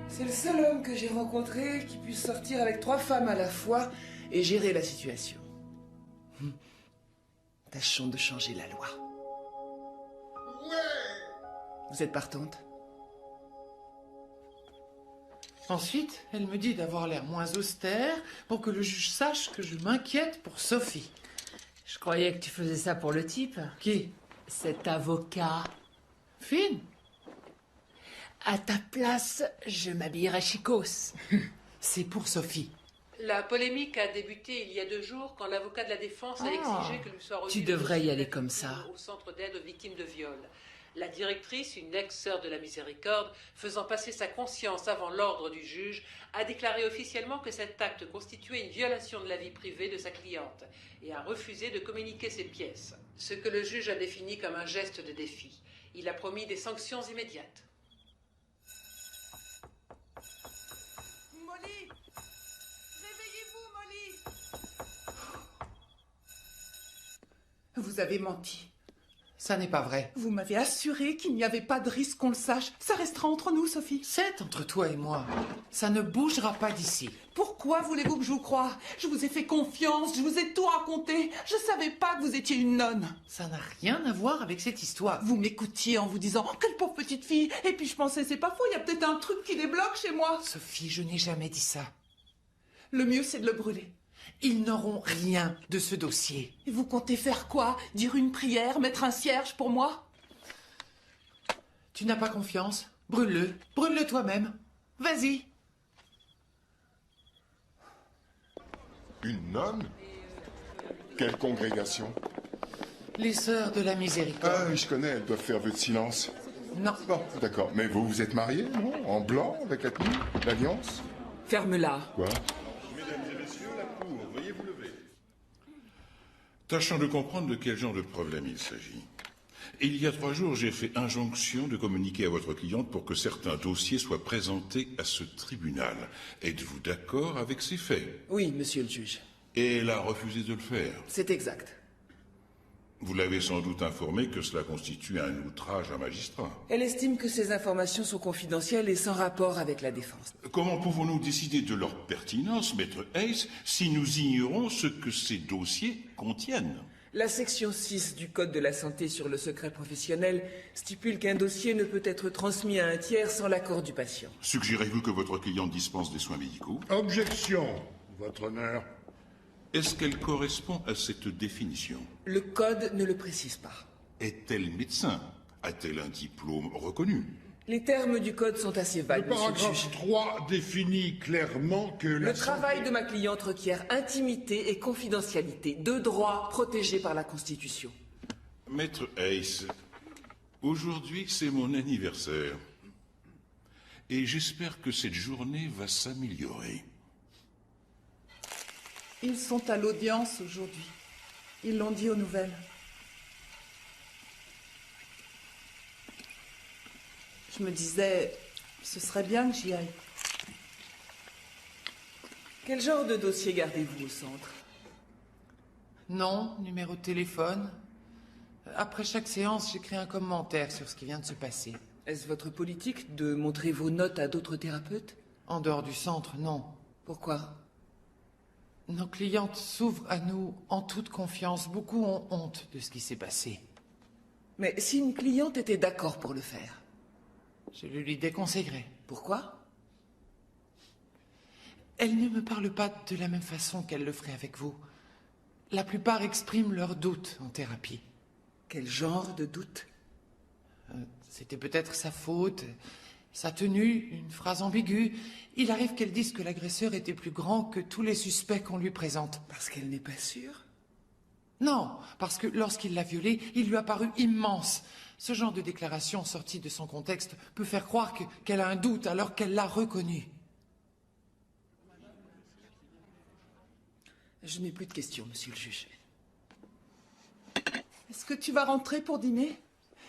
Speaker 3: C'est le seul homme que j'ai rencontré qui puisse sortir avec 3 femmes à la fois et gérer la situation. Tâchons de changer la loi. Vous êtes partante?
Speaker 1: Ensuite, elle me dit d'avoir l'air moins austère pour que le juge sache que je m'inquiète pour Sophie.
Speaker 8: Je croyais que tu faisais ça pour le type.
Speaker 1: Qui?
Speaker 8: Cet avocat.
Speaker 1: Fine.
Speaker 8: À ta place, je m'habillerais chicos.
Speaker 1: C'est pour Sophie.
Speaker 9: La polémique a débuté il y a 2 jours quand l'avocat de la défense a exigé que lui soit remis
Speaker 8: Tu
Speaker 9: le
Speaker 8: devrais y
Speaker 9: dossier
Speaker 8: aller
Speaker 9: de la
Speaker 8: comme
Speaker 9: victime
Speaker 8: ça.
Speaker 9: au centre d'aide aux victimes de viol. La directrice, une ex-sœur de la Miséricorde, faisant passer sa conscience avant l'ordre du juge, a déclaré officiellement que cet acte constituait une violation de la vie privée de sa cliente et a refusé de communiquer ses pièces, ce que le juge a défini comme un geste de défi. Il a promis des sanctions immédiates.
Speaker 3: Molly! Réveillez-vous, Molly! Vous avez menti.
Speaker 1: Ça n'est pas vrai.
Speaker 3: Vous m'avez assuré qu'il n'y avait pas de risque qu'on le sache. Ça restera entre nous, Sophie.
Speaker 1: C'est entre toi et moi. Ça ne bougera pas d'ici.
Speaker 3: Pourquoi voulez-vous que je vous croie? Je vous ai fait confiance, je vous ai tout raconté. Je savais pas que vous étiez une nonne.
Speaker 1: Ça n'a rien à voir avec cette histoire.
Speaker 3: Vous m'écoutiez en vous disant « Quelle pauvre petite fille !» Et puis je pensais « C'est pas faux, il y a peut-être un truc qui débloque chez moi. »
Speaker 1: Sophie, je n'ai jamais dit ça.
Speaker 3: Le mieux, c'est de le brûler.
Speaker 1: Ils n'auront rien de ce dossier.
Speaker 3: Et vous comptez faire quoi? Dire une prière? Mettre un cierge pour moi?
Speaker 1: Tu n'as pas confiance? Brûle-le. Brûle-le toi-même. Vas-y.
Speaker 4: Une nonne? Quelle congrégation?
Speaker 1: Les sœurs de la Miséricorde.
Speaker 4: Ah, je connais, elles doivent faire vœu de silence.
Speaker 1: Non.
Speaker 4: Bon, d'accord. Mais vous, vous êtes mariés, non? En blanc, avec la tenue? L'alliance?
Speaker 3: Ferme-la.
Speaker 4: Quoi?
Speaker 11: Mesdames et messieurs, la cour, veuillez vous lever. Tâchons de comprendre de quel genre de problème il s'agit. Il y a 3 jours, j'ai fait injonction de communiquer à votre cliente pour que certains dossiers soient présentés à ce tribunal. Êtes-vous d'accord avec ces faits?
Speaker 12: Oui, monsieur le juge.
Speaker 11: Et elle a refusé de le faire.
Speaker 12: C'est exact.
Speaker 11: Vous l'avez sans doute informée que cela constitue un outrage à magistrat.
Speaker 12: Elle estime que ces informations sont confidentielles et sans rapport avec la défense.
Speaker 11: Comment pouvons-nous décider de leur pertinence, maître Hayes, si nous ignorons ce que ces dossiers contiennent?
Speaker 12: La section 6 du Code de la santé sur le secret professionnel stipule qu'un dossier ne peut être transmis à un tiers sans l'accord du patient.
Speaker 11: Suggérez-vous que votre cliente dispense des soins médicaux?
Speaker 6: Objection, votre honneur.
Speaker 11: Est-ce qu'elle correspond à cette définition?
Speaker 12: Le Code ne le précise pas.
Speaker 11: Est-elle médecin? A-t-elle un diplôme reconnu?
Speaker 12: Les termes du Code sont assez vagues,
Speaker 6: Le
Speaker 12: monsieur le
Speaker 6: paragraphe
Speaker 12: juge.
Speaker 6: 3 définit clairement que
Speaker 12: Le travail de ma cliente requiert intimité et confidentialité, 2 droits protégés par la Constitution.
Speaker 11: Maître Hayes, aujourd'hui c'est mon anniversaire. Et j'espère que cette journée va s'améliorer.
Speaker 3: Ils sont à l'audience aujourd'hui. Ils l'ont dit aux nouvelles. Je me disais, ce serait bien que j'y aille.
Speaker 12: Quel genre de dossier gardez-vous au centre?
Speaker 1: Nom, numéro de téléphone. Après chaque séance, j'écris un commentaire sur ce qui vient de se passer.
Speaker 12: Est-ce votre politique de montrer vos notes à d'autres thérapeutes?
Speaker 1: En dehors du centre, non.
Speaker 12: Pourquoi?
Speaker 1: Nos clientes s'ouvrent à nous en toute confiance. Beaucoup ont honte de ce qui s'est passé.
Speaker 12: Mais si une cliente était d'accord pour le faire?
Speaker 1: Je le lui déconseillerais.
Speaker 12: Pourquoi?
Speaker 1: Elle ne me parle pas de la même façon qu'elle le ferait avec vous. La plupart expriment leurs doutes en thérapie.
Speaker 12: Quel genre de doute?
Speaker 1: C'était peut-être sa faute, sa tenue, une phrase ambiguë. Il arrive qu'elle dise que l'agresseur était plus grand que tous les suspects qu'on lui présente.
Speaker 12: Parce qu'elle n'est pas sûre?
Speaker 1: Non, parce que lorsqu'il l'a violée, il lui a paru immense. Ce genre de déclaration sortie de son contexte peut faire croire qu'elle a un doute alors qu'elle l'a reconnu.
Speaker 12: Je n'ai plus de questions, monsieur le juge.
Speaker 3: Est-ce que tu vas rentrer pour dîner?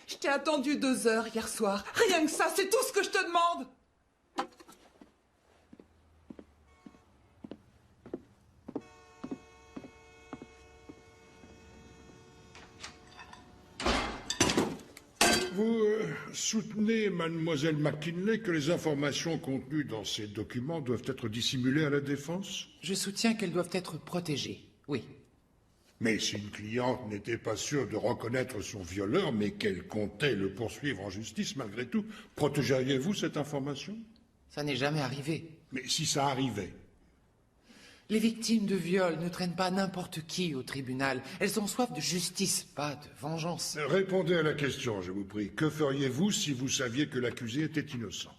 Speaker 3: Je t'ai attendu 2 heures hier soir. Rien que ça, c'est tout ce que je te demande.
Speaker 6: Vous soutenez, mademoiselle McKinley, que les informations contenues dans ces documents doivent être dissimulées à la défense?
Speaker 1: Je soutiens qu'elles doivent être protégées, oui.
Speaker 6: Mais si une cliente n'était pas sûre de reconnaître son violeur, mais qu'elle comptait le poursuivre en justice malgré tout, protégeriez-vous cette information?
Speaker 1: Ça n'est jamais arrivé.
Speaker 6: Mais si ça arrivait?
Speaker 1: Les victimes de viol ne traînent pas n'importe qui au tribunal. Elles ont soif de justice, pas de vengeance.
Speaker 6: Répondez à la question, je vous prie. Que feriez-vous si vous saviez que l'accusé était innocent?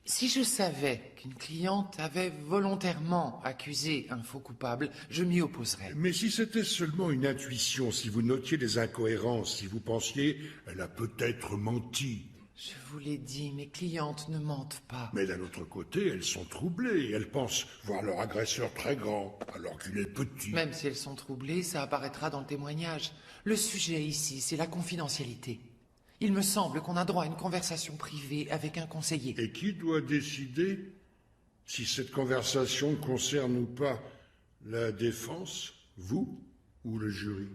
Speaker 1: Si je savais qu'une cliente avait volontairement accusé un faux coupable, je m'y opposerais.
Speaker 6: Mais si c'était seulement une intuition, si vous notiez des incohérences, si vous pensiez « elle a peut-être menti ».
Speaker 1: Je vous l'ai dit, mes clientes ne mentent pas.
Speaker 6: Mais d'un autre côté, elles sont troublées. Elles pensent voir leur agresseur très grand, alors qu'il est petit.
Speaker 1: Même si elles sont troublées, ça apparaîtra dans le témoignage. Le sujet ici, c'est la confidentialité. Il me semble qu'on a droit à une conversation privée avec un conseiller.
Speaker 6: Et qui doit décider si cette conversation concerne ou pas la défense, vous ou le jury?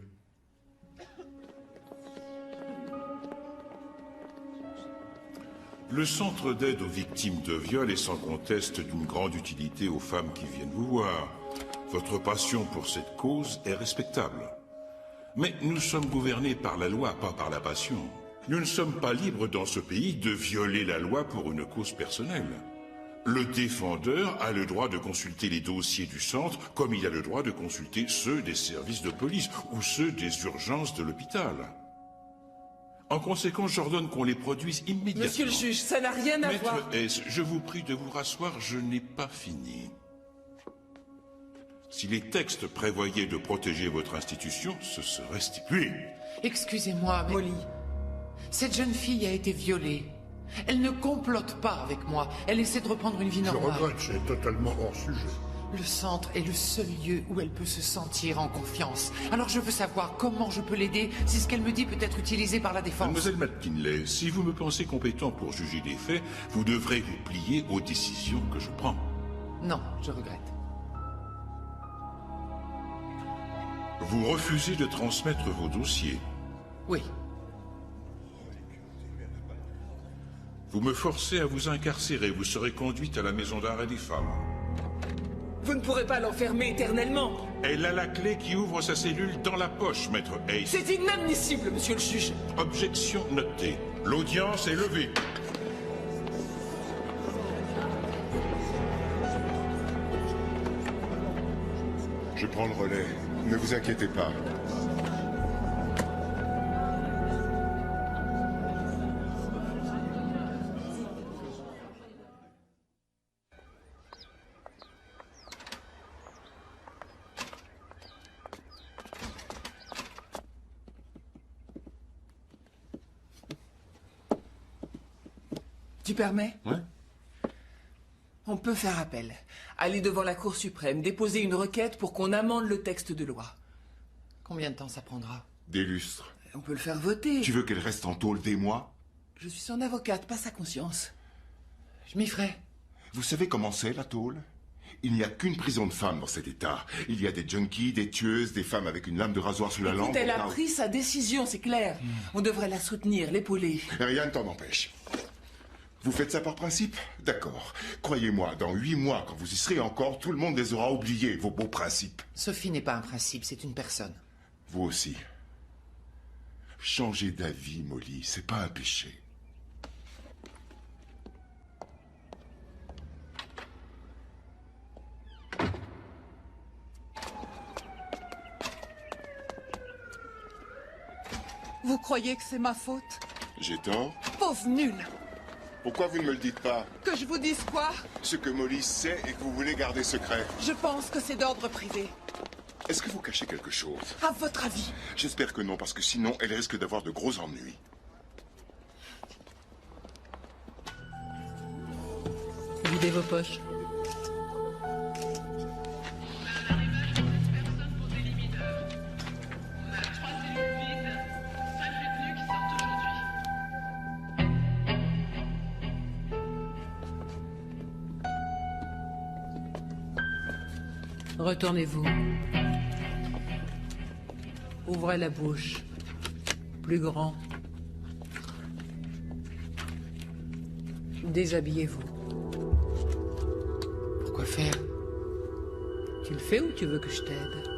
Speaker 11: Le centre d'aide aux victimes de viol est sans conteste d'une grande utilité aux femmes qui viennent vous voir. Votre passion pour cette cause est respectable. Mais nous sommes gouvernés par la loi, pas par la passion. Nous ne sommes pas libres dans ce pays de violer la loi pour une cause personnelle. Le défendeur a le droit de consulter les dossiers du centre comme il a le droit de consulter ceux des services de police ou ceux des urgences de l'hôpital. En conséquence, j'ordonne qu'on les produise immédiatement.
Speaker 12: Monsieur le juge, ça n'a rien à voir.
Speaker 11: Maître S, je vous prie de vous rasseoir, je n'ai pas fini. Si les textes prévoyaient de protéger votre institution, ce serait stipulé.
Speaker 1: Excusez-moi, mais...
Speaker 12: Molly.
Speaker 1: Cette jeune fille a été violée. Elle ne complote pas avec moi. Elle essaie de reprendre une vie normale.
Speaker 6: Je regrette, c'est totalement hors sujet.
Speaker 1: Le centre est le seul lieu où elle peut se sentir en confiance. Alors je veux savoir comment je peux l'aider si ce qu'elle me dit peut être utilisé par la défense.
Speaker 11: Mademoiselle McKinley, si vous me pensez compétent pour juger des faits, vous devrez vous plier aux décisions que je prends.
Speaker 1: Non, je regrette.
Speaker 11: Vous refusez de transmettre vos dossiers.
Speaker 1: Oui.
Speaker 11: Vous me forcez à vous incarcérer. Vous serez conduite à la maison d'arrêt des femmes.
Speaker 12: Vous ne pourrez pas l'enfermer éternellement.
Speaker 11: Elle a la clé qui ouvre sa cellule dans la poche, maître Hayes.
Speaker 12: C'est inadmissible, monsieur le juge.
Speaker 11: Objection notée. L'audience est levée.
Speaker 4: Je prends le relais. Ne vous inquiétez pas.
Speaker 12: Tu permets?
Speaker 4: Ouais.
Speaker 12: On peut faire appel. Aller devant la Cour suprême, déposer une requête pour qu'on amende le texte de loi.
Speaker 1: Combien de temps ça prendra?
Speaker 13: Des lustres.
Speaker 12: On peut le faire voter.
Speaker 13: Tu veux qu'elle reste en tôle des mois?
Speaker 12: Je suis son avocate, pas sa conscience.
Speaker 1: Je m'y ferai.
Speaker 13: Vous savez comment c'est, la tôle? Il n'y a qu'une prison de femmes dans cet état. Il y a des junkies, des tueuses, des femmes avec une lame de rasoir sous la langue.
Speaker 12: Elle a pris sa décision, c'est clair. On devrait la soutenir, l'épauler.
Speaker 4: Rien ne t'en empêche.
Speaker 13: Vous faites ça par principe? D'accord. Croyez-moi, dans 8 mois, quand vous y serez encore, tout le monde les aura oubliés, vos beaux principes.
Speaker 1: Sophie n'est pas un principe, c'est une personne.
Speaker 13: Vous aussi. Changer d'avis, Molly, c'est pas un péché.
Speaker 3: Vous croyez que c'est ma faute?
Speaker 4: J'ai tort?
Speaker 3: Pauvre nul!
Speaker 4: Pourquoi vous ne me le dites pas?
Speaker 3: Que je vous dise quoi?
Speaker 4: Ce que Molly sait et que vous voulez garder secret.
Speaker 3: Je pense que c'est d'ordre privé.
Speaker 4: Est-ce que vous cachez quelque chose?
Speaker 3: À votre avis?
Speaker 4: J'espère que non, parce que sinon, elle risque d'avoir de gros ennuis.
Speaker 9: Videz vos poches. Retournez-vous. Ouvrez la bouche. Plus grand. Déshabillez-vous.
Speaker 1: Pourquoi faire?
Speaker 9: Tu le fais ou tu veux que je t'aide?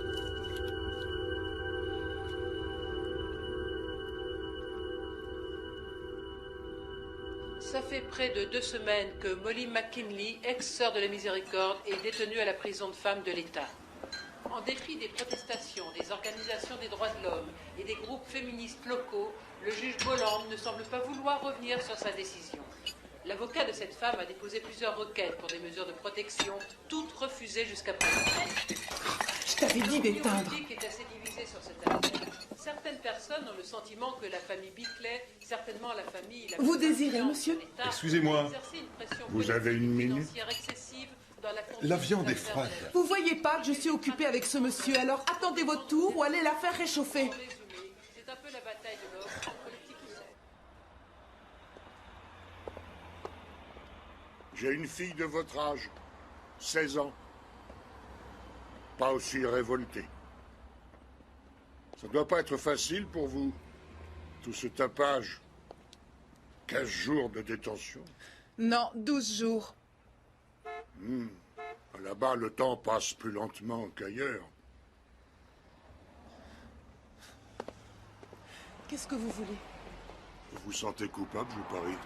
Speaker 9: Ça fait près de 2 semaines que Molly McKinley, ex-sœur de la Miséricorde, est détenue à la prison de femmes de l'État. En dépit des protestations des organisations des droits de l'homme et des groupes féministes locaux, le juge Bolland ne semble pas vouloir revenir sur sa décision. L'avocat de cette femme a déposé plusieurs requêtes pour des mesures de protection, toutes refusées jusqu'à présent.
Speaker 3: Je t'avais dit d'éteindre.
Speaker 9: L'opinion publique est assez divisée sur cette affaire. Certaines personnes ont le sentiment que la famille Bickley, certainement la famille...
Speaker 3: Vous désirez, monsieur?
Speaker 2: Excusez-moi.
Speaker 4: Vous avez une minute?
Speaker 2: La viande est froide.
Speaker 3: Vous voyez pas que je suis occupée avec ce monsieur, alors attendez votre tour ou allez la faire réchauffer.
Speaker 9: C'est un peu la bataille de l'offre entre les petits coussins.
Speaker 10: J'ai une fille de votre âge, 16 ans. Pas aussi révoltée. Ça doit pas être facile pour vous, tout ce tapage. 15 jours de détention.
Speaker 3: Non, 12 jours.
Speaker 10: Là-bas, le temps passe plus lentement qu'ailleurs.
Speaker 3: Qu'est-ce que vous voulez?
Speaker 10: Vous vous sentez coupable, je parie.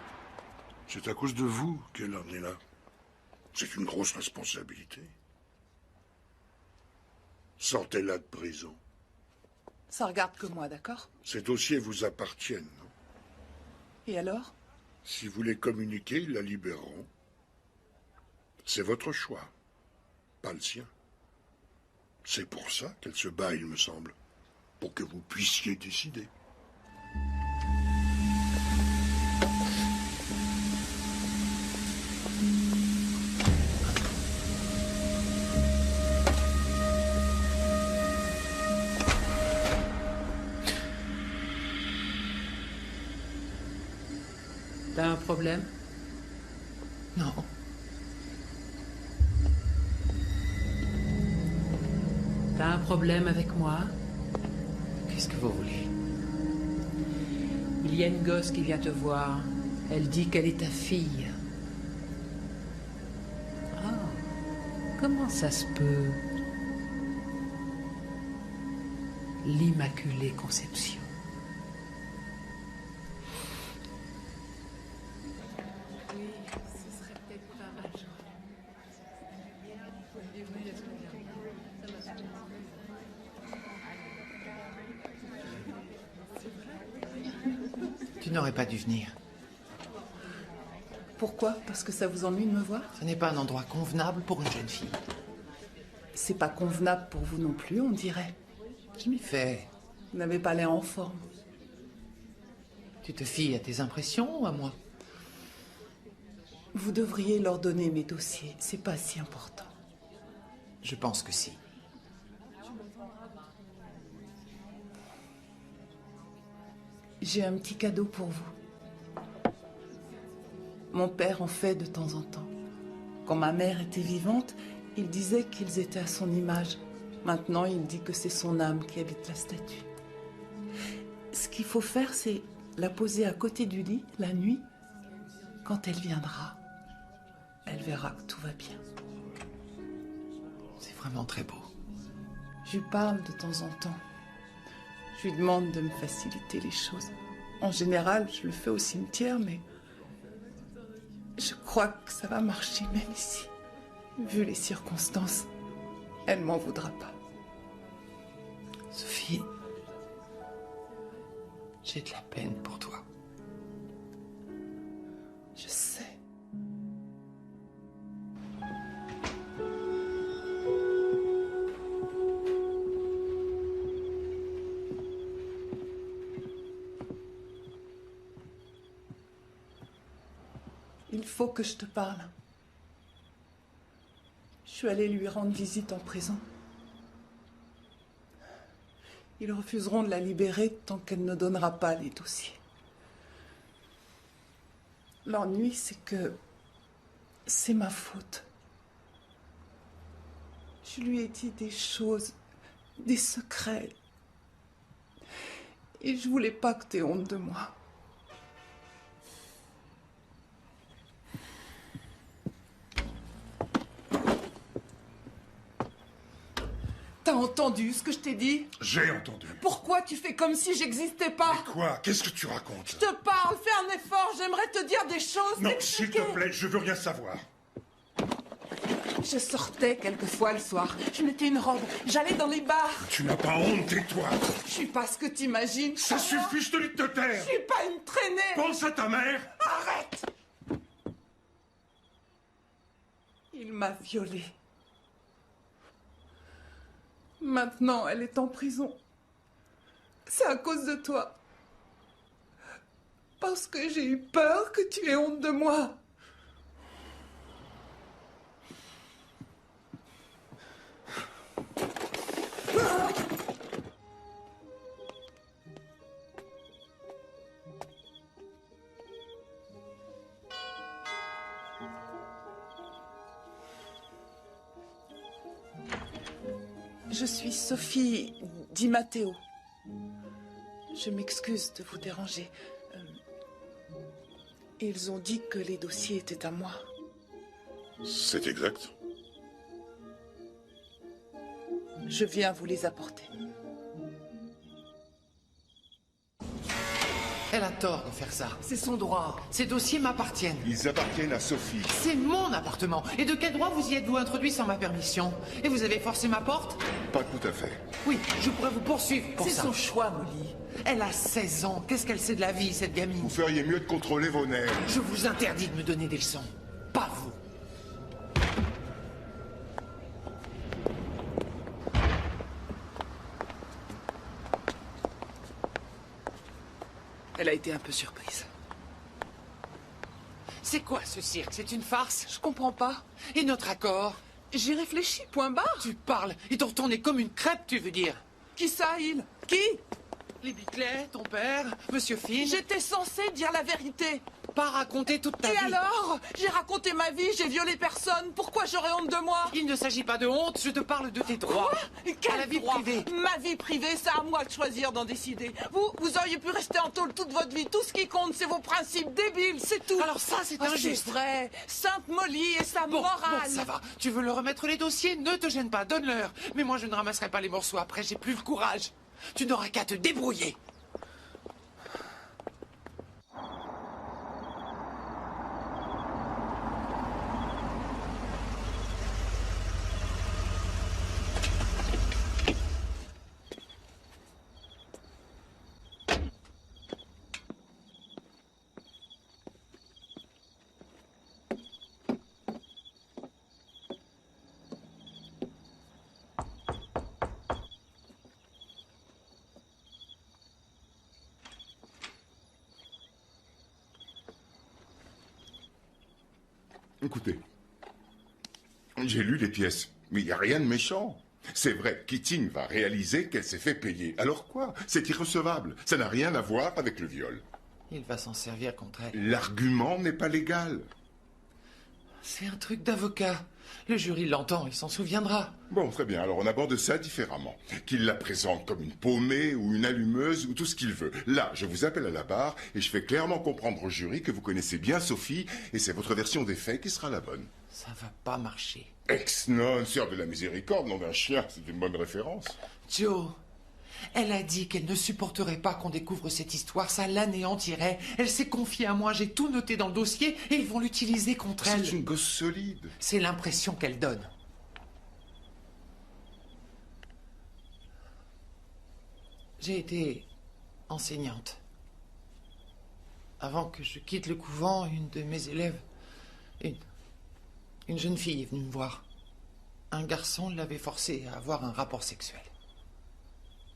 Speaker 10: C'est à cause de vous qu'elle en est là. C'est une grosse responsabilité. Sortez-la de prison.
Speaker 3: Ça regarde que moi, d'accord?
Speaker 10: Ces dossiers vous appartiennent, non?
Speaker 3: Et alors?
Speaker 10: Si vous les communiquez, ils la libéreront. C'est votre choix, pas le sien. C'est pour ça qu'elle se bat, il me semble. Pour que vous puissiez décider.
Speaker 9: T'as un problème?
Speaker 1: Non.
Speaker 9: T'as un problème avec moi?
Speaker 1: Qu'est-ce que vous voulez?
Speaker 9: Il y a une gosse qui vient te voir. Elle dit qu'elle est ta fille. Ah, comment ça se peut? L'Immaculée Conception.
Speaker 1: Tu n'aurais pas dû venir.
Speaker 3: Pourquoi? Parce que ça vous ennuie de me voir?
Speaker 1: Ce n'est pas un endroit convenable pour une jeune fille.
Speaker 3: C'est pas convenable pour vous non plus, on dirait.
Speaker 1: Je m'y fais.
Speaker 3: Vous n'avez pas l'air en forme.
Speaker 1: Tu te fies à tes impressions ou à moi?
Speaker 3: Vous devriez leur donner mes dossiers. C'est pas si important.
Speaker 1: Je pense que si.
Speaker 3: J'ai un petit cadeau pour vous. Mon père en fait de temps en temps. Quand ma mère était vivante, il disait qu'ils étaient à son image. Maintenant, il dit que c'est son âme qui habite la statue. Ce qu'il faut faire, c'est la poser à côté du lit, la nuit. Quand elle viendra, elle verra que tout va bien.
Speaker 1: C'est vraiment très beau.
Speaker 3: Je lui parle de temps en temps. Je lui demande de me faciliter les choses. En général, je le fais au cimetière, mais je crois que ça va marcher même ici. Vu les circonstances, elle m'en voudra pas.
Speaker 1: Sophie, j'ai de la peine pour toi.
Speaker 3: Je sais. Il faut que je te parle. Je suis allée lui rendre visite en prison. Ils refuseront de la libérer tant qu'elle ne donnera pas les dossiers. L'ennui, c'est que c'est ma faute. Je lui ai dit des choses, des secrets. Et je voulais pas que t'aies honte de moi. T'as entendu ce que je t'ai dit?
Speaker 10: J'ai entendu.
Speaker 3: Pourquoi tu fais comme si j'existais pas?
Speaker 10: Mais quoi? Qu'est-ce que tu racontes?
Speaker 3: Je te parle, fais un effort, j'aimerais te dire des choses.
Speaker 10: Non, s'il te plaît, je veux rien savoir.
Speaker 3: Je sortais quelquefois le soir, je mettais une robe, j'allais dans les bars.
Speaker 10: Tu n'as pas honte, tais-toi.
Speaker 3: Je suis pas ce que t'imagines.
Speaker 10: Ça suffit, je te dis de te taire.
Speaker 3: Je suis pas une traînée.
Speaker 10: Pense à ta mère.
Speaker 3: Arrête. Il m'a violée. Maintenant, elle est en prison. C'est à cause de toi. Parce que j'ai eu peur que tu aies honte de moi. Je suis Sophie Di Matteo. Je m'excuse de vous déranger. Ils ont dit que les dossiers étaient à moi.
Speaker 11: C'est exact.
Speaker 3: Je viens vous les apporter.
Speaker 1: Elle a tort de faire ça.
Speaker 3: C'est son droit.
Speaker 1: Ces dossiers m'appartiennent.
Speaker 13: Ils appartiennent à Sophie.
Speaker 1: C'est mon appartement. Et de quel droit vous y êtes-vous introduit sans ma permission? Et vous avez forcé ma porte?
Speaker 13: Pas tout à fait.
Speaker 1: Oui, je pourrais vous poursuivre pour ça.
Speaker 3: C'est son choix, Molly.
Speaker 1: Elle a 16 ans. Qu'est-ce qu'elle sait de la vie, cette gamine?
Speaker 13: Vous feriez mieux de contrôler vos nerfs.
Speaker 1: Je vous interdis de me donner des leçons. Pas vous.
Speaker 3: Elle a été un peu surprise.
Speaker 1: C'est quoi ce cirque? C'est une farce?
Speaker 3: Je comprends pas.
Speaker 1: Et notre accord?
Speaker 3: J'ai réfléchi, point barre.
Speaker 1: Tu parles. Ils t'ont retourné comme une crêpe, tu veux dire?
Speaker 3: Qui ça, il? Qui?
Speaker 1: Les Bickley, ton père, Monsieur Finn.
Speaker 3: J'étais censée dire la vérité.
Speaker 1: Pas raconter toute ta vie.
Speaker 3: Et alors? J'ai raconté ma vie, j'ai violé personne. Pourquoi j'aurais honte de moi?
Speaker 1: Il ne s'agit pas de honte, je te parle de tes droits.
Speaker 3: Quoi? Quelle
Speaker 1: à la vie privée.
Speaker 3: Ma vie privée, c'est à moi de choisir, d'en décider. Vous auriez pu rester en tôle toute votre vie. Tout ce qui compte, c'est vos principes débiles, c'est tout.
Speaker 1: Alors ça, c'est injuste.
Speaker 3: C'est vrai. Sainte Molly et sa morale.
Speaker 1: Bon, ça va. Tu veux leur remettre les dossiers? Ne te gêne pas, donne-leur. Mais moi, je ne ramasserai pas les morceaux après, j'ai plus le courage. Tu n'auras qu'à te débrouiller.
Speaker 13: Écoutez, j'ai lu les pièces, mais il n'y a rien de méchant. C'est vrai, Keating va réaliser qu'elle s'est fait payer. Alors quoi? C'est irrecevable. Ça n'a rien à voir avec le viol.
Speaker 1: Il va s'en servir contre elle.
Speaker 13: L'argument n'est pas légal.
Speaker 1: C'est un truc d'avocat. Le jury l'entend, il s'en souviendra.
Speaker 13: Bon, très bien, alors on aborde ça différemment. Qu'il la présente comme une paumée ou une allumeuse ou tout ce qu'il veut. Là, je vous appelle à la barre et je fais clairement comprendre au jury que vous connaissez bien Sophie et c'est votre version des faits qui sera la bonne.
Speaker 1: Ça va pas marcher.
Speaker 13: Ex-nonne, sœur de la miséricorde, nom d'un chien, c'est une bonne référence.
Speaker 1: Joe, elle a dit qu'elle ne supporterait pas qu'on découvre cette histoire, ça l'anéantirait. Elle s'est confiée à moi, j'ai tout noté dans le dossier et ils vont l'utiliser contre elle.
Speaker 13: C'est une gosse solide.
Speaker 1: C'est l'impression qu'elle donne. J'ai été enseignante. Avant que je quitte le couvent, une de mes élèves, une jeune fille est venue me voir. Un garçon l'avait forcée à avoir un rapport sexuel.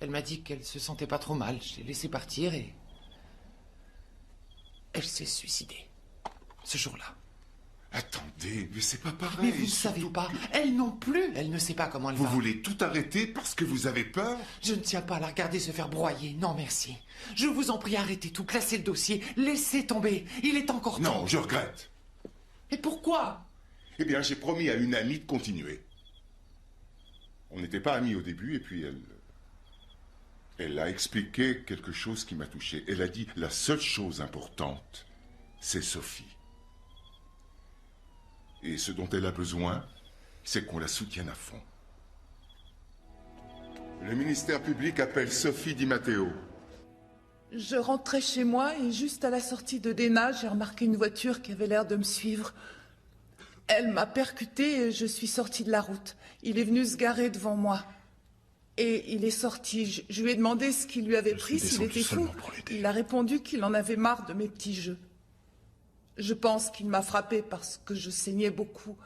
Speaker 1: Elle m'a dit qu'elle se sentait pas trop mal. Je l'ai laissée partir et... elle s'est suicidée. Ce jour-là.
Speaker 13: Attendez, mais c'est pas pareil.
Speaker 1: Mais vous ne savez pas. Elle non plus. Elle ne sait pas comment elle va.
Speaker 13: Vous voulez tout arrêter parce que vous avez peur?
Speaker 1: Je ne tiens pas à la regarder se faire broyer. Non, merci. Je vous en prie, arrêtez tout. Classez le dossier. Laissez tomber. Il est encore temps.
Speaker 13: Non, je regrette.
Speaker 1: Et pourquoi?
Speaker 13: Eh bien, j'ai promis à une amie de continuer. On n'était pas amis au début et puis elle a expliqué quelque chose qui m'a touché. Elle a dit, la seule chose importante, c'est Sophie. Et ce dont elle a besoin, c'est qu'on la soutienne à fond. Le ministère public appelle Sophie Di Matteo.
Speaker 3: Je rentrais chez moi et juste à la sortie de Dena, j'ai remarqué une voiture qui avait l'air de me suivre. Elle m'a percutée et je suis sortie de la route. Il est venu se garer devant moi. Et il est sorti. Je lui ai demandé ce qu'il lui avait pris, s'il était fou. Il a répondu qu'il en avait marre de mes petits jeux. Je pense qu'il m'a frappée parce que je saignais beaucoup.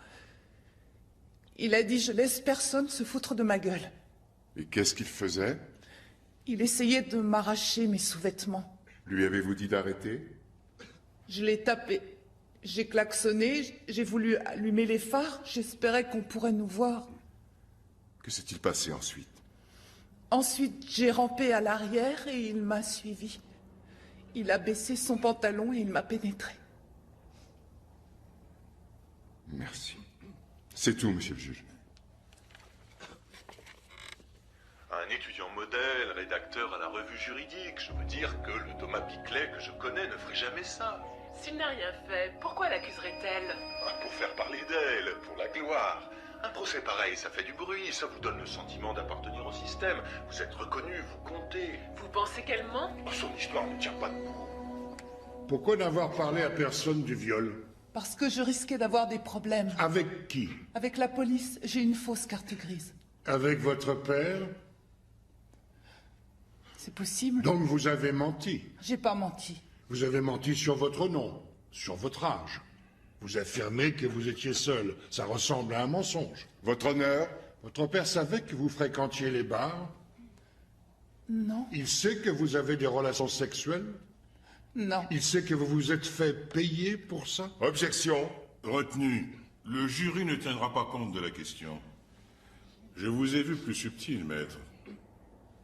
Speaker 3: Il a dit « Je laisse personne se foutre de ma gueule ».
Speaker 13: Et qu'est-ce qu'il faisait?
Speaker 3: Il essayait de m'arracher mes sous-vêtements.
Speaker 13: Lui avez-vous dit d'arrêter?
Speaker 3: Je l'ai tapé. J'ai klaxonné, j'ai voulu allumer les phares. J'espérais qu'on pourrait nous voir.
Speaker 13: Que s'est-il passé ensuite?
Speaker 3: Ensuite, j'ai rampé à l'arrière et il m'a suivi. Il a baissé son pantalon et il m'a pénétré.
Speaker 13: Merci. C'est tout, monsieur le juge.
Speaker 14: Un étudiant modèle, rédacteur à la revue juridique. Je veux dire que le Thomas Bickley que je connais ne ferait jamais ça.
Speaker 9: S'il n'a rien fait, pourquoi l'accuserait-elle?
Speaker 14: Pour faire parler d'elle, pour la gloire. Un procès pareil, ça fait du bruit, ça vous donne le sentiment d'appartenir au système. Vous êtes reconnu, vous comptez.
Speaker 9: Vous pensez qu'elle ment?
Speaker 14: Son histoire ne tient pas debout.
Speaker 6: Pourquoi n'avoir parlé à personne du viol?
Speaker 3: Parce que je risquais d'avoir des problèmes.
Speaker 6: Avec qui?
Speaker 3: Avec la police, j'ai une fausse carte grise.
Speaker 6: Avec votre père?
Speaker 3: C'est possible.
Speaker 6: Donc vous avez menti?
Speaker 3: J'ai pas menti.
Speaker 6: Vous avez menti sur votre nom, sur votre âge. Vous affirmez que vous étiez seul. Ça ressemble à un mensonge.
Speaker 13: Votre honneur?
Speaker 6: Votre père savait que vous fréquentiez les bars?
Speaker 3: Non.
Speaker 6: Il sait que vous avez des relations sexuelles?
Speaker 3: Non.
Speaker 6: Il sait que vous vous êtes fait payer pour ça?
Speaker 13: Objection.
Speaker 11: Retenu. Le jury ne tiendra pas compte de la question. Je vous ai vu plus subtil, maître.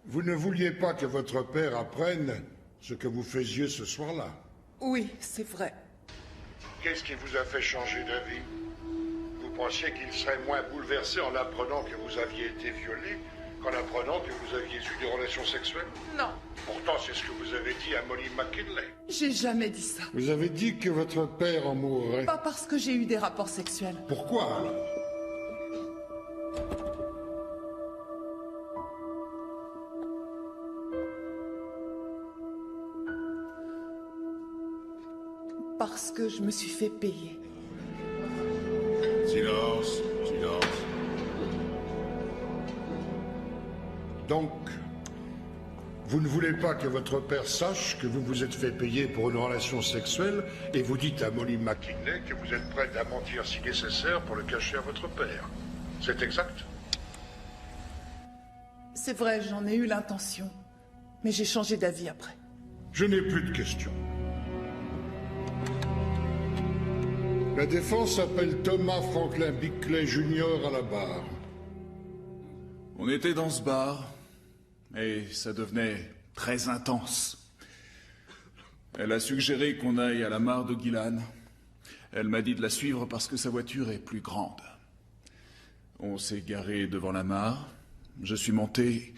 Speaker 6: Vous ne vouliez pas que votre père apprenne ce que vous faisiez ce soir-là?
Speaker 3: Oui, c'est vrai.
Speaker 6: Qu'est-ce qui vous a fait changer d'avis? Vous pensiez qu'il serait moins bouleversé en apprenant que vous aviez été violé qu'en apprenant que vous aviez eu des relations sexuelles?
Speaker 3: Non.
Speaker 6: Pourtant, c'est ce que vous avez dit à Molly McKinley.
Speaker 3: J'ai jamais dit ça.
Speaker 6: Vous avez dit que votre père en mourrait.
Speaker 3: Pas parce que j'ai eu des rapports sexuels.
Speaker 6: Pourquoi alors?
Speaker 3: Parce que je me suis fait payer.
Speaker 11: Silence, silence.
Speaker 6: Donc, vous ne voulez pas que votre père sache que vous vous êtes fait payer pour une relation sexuelle et vous dites à Molly McKinley que vous êtes prête à mentir si nécessaire pour le cacher à votre père. C'est exact?
Speaker 3: C'est vrai, j'en ai eu l'intention. Mais j'ai changé d'avis après.
Speaker 6: Je n'ai plus de questions. La défense appelle Thomas Franklin Bickley Jr. à la barre.
Speaker 5: On était dans ce bar, et ça devenait très intense. Elle a suggéré qu'on aille à la mare de Gillan. Elle m'a dit de la suivre parce que sa voiture est plus grande. On s'est garé devant la mare. Je suis monté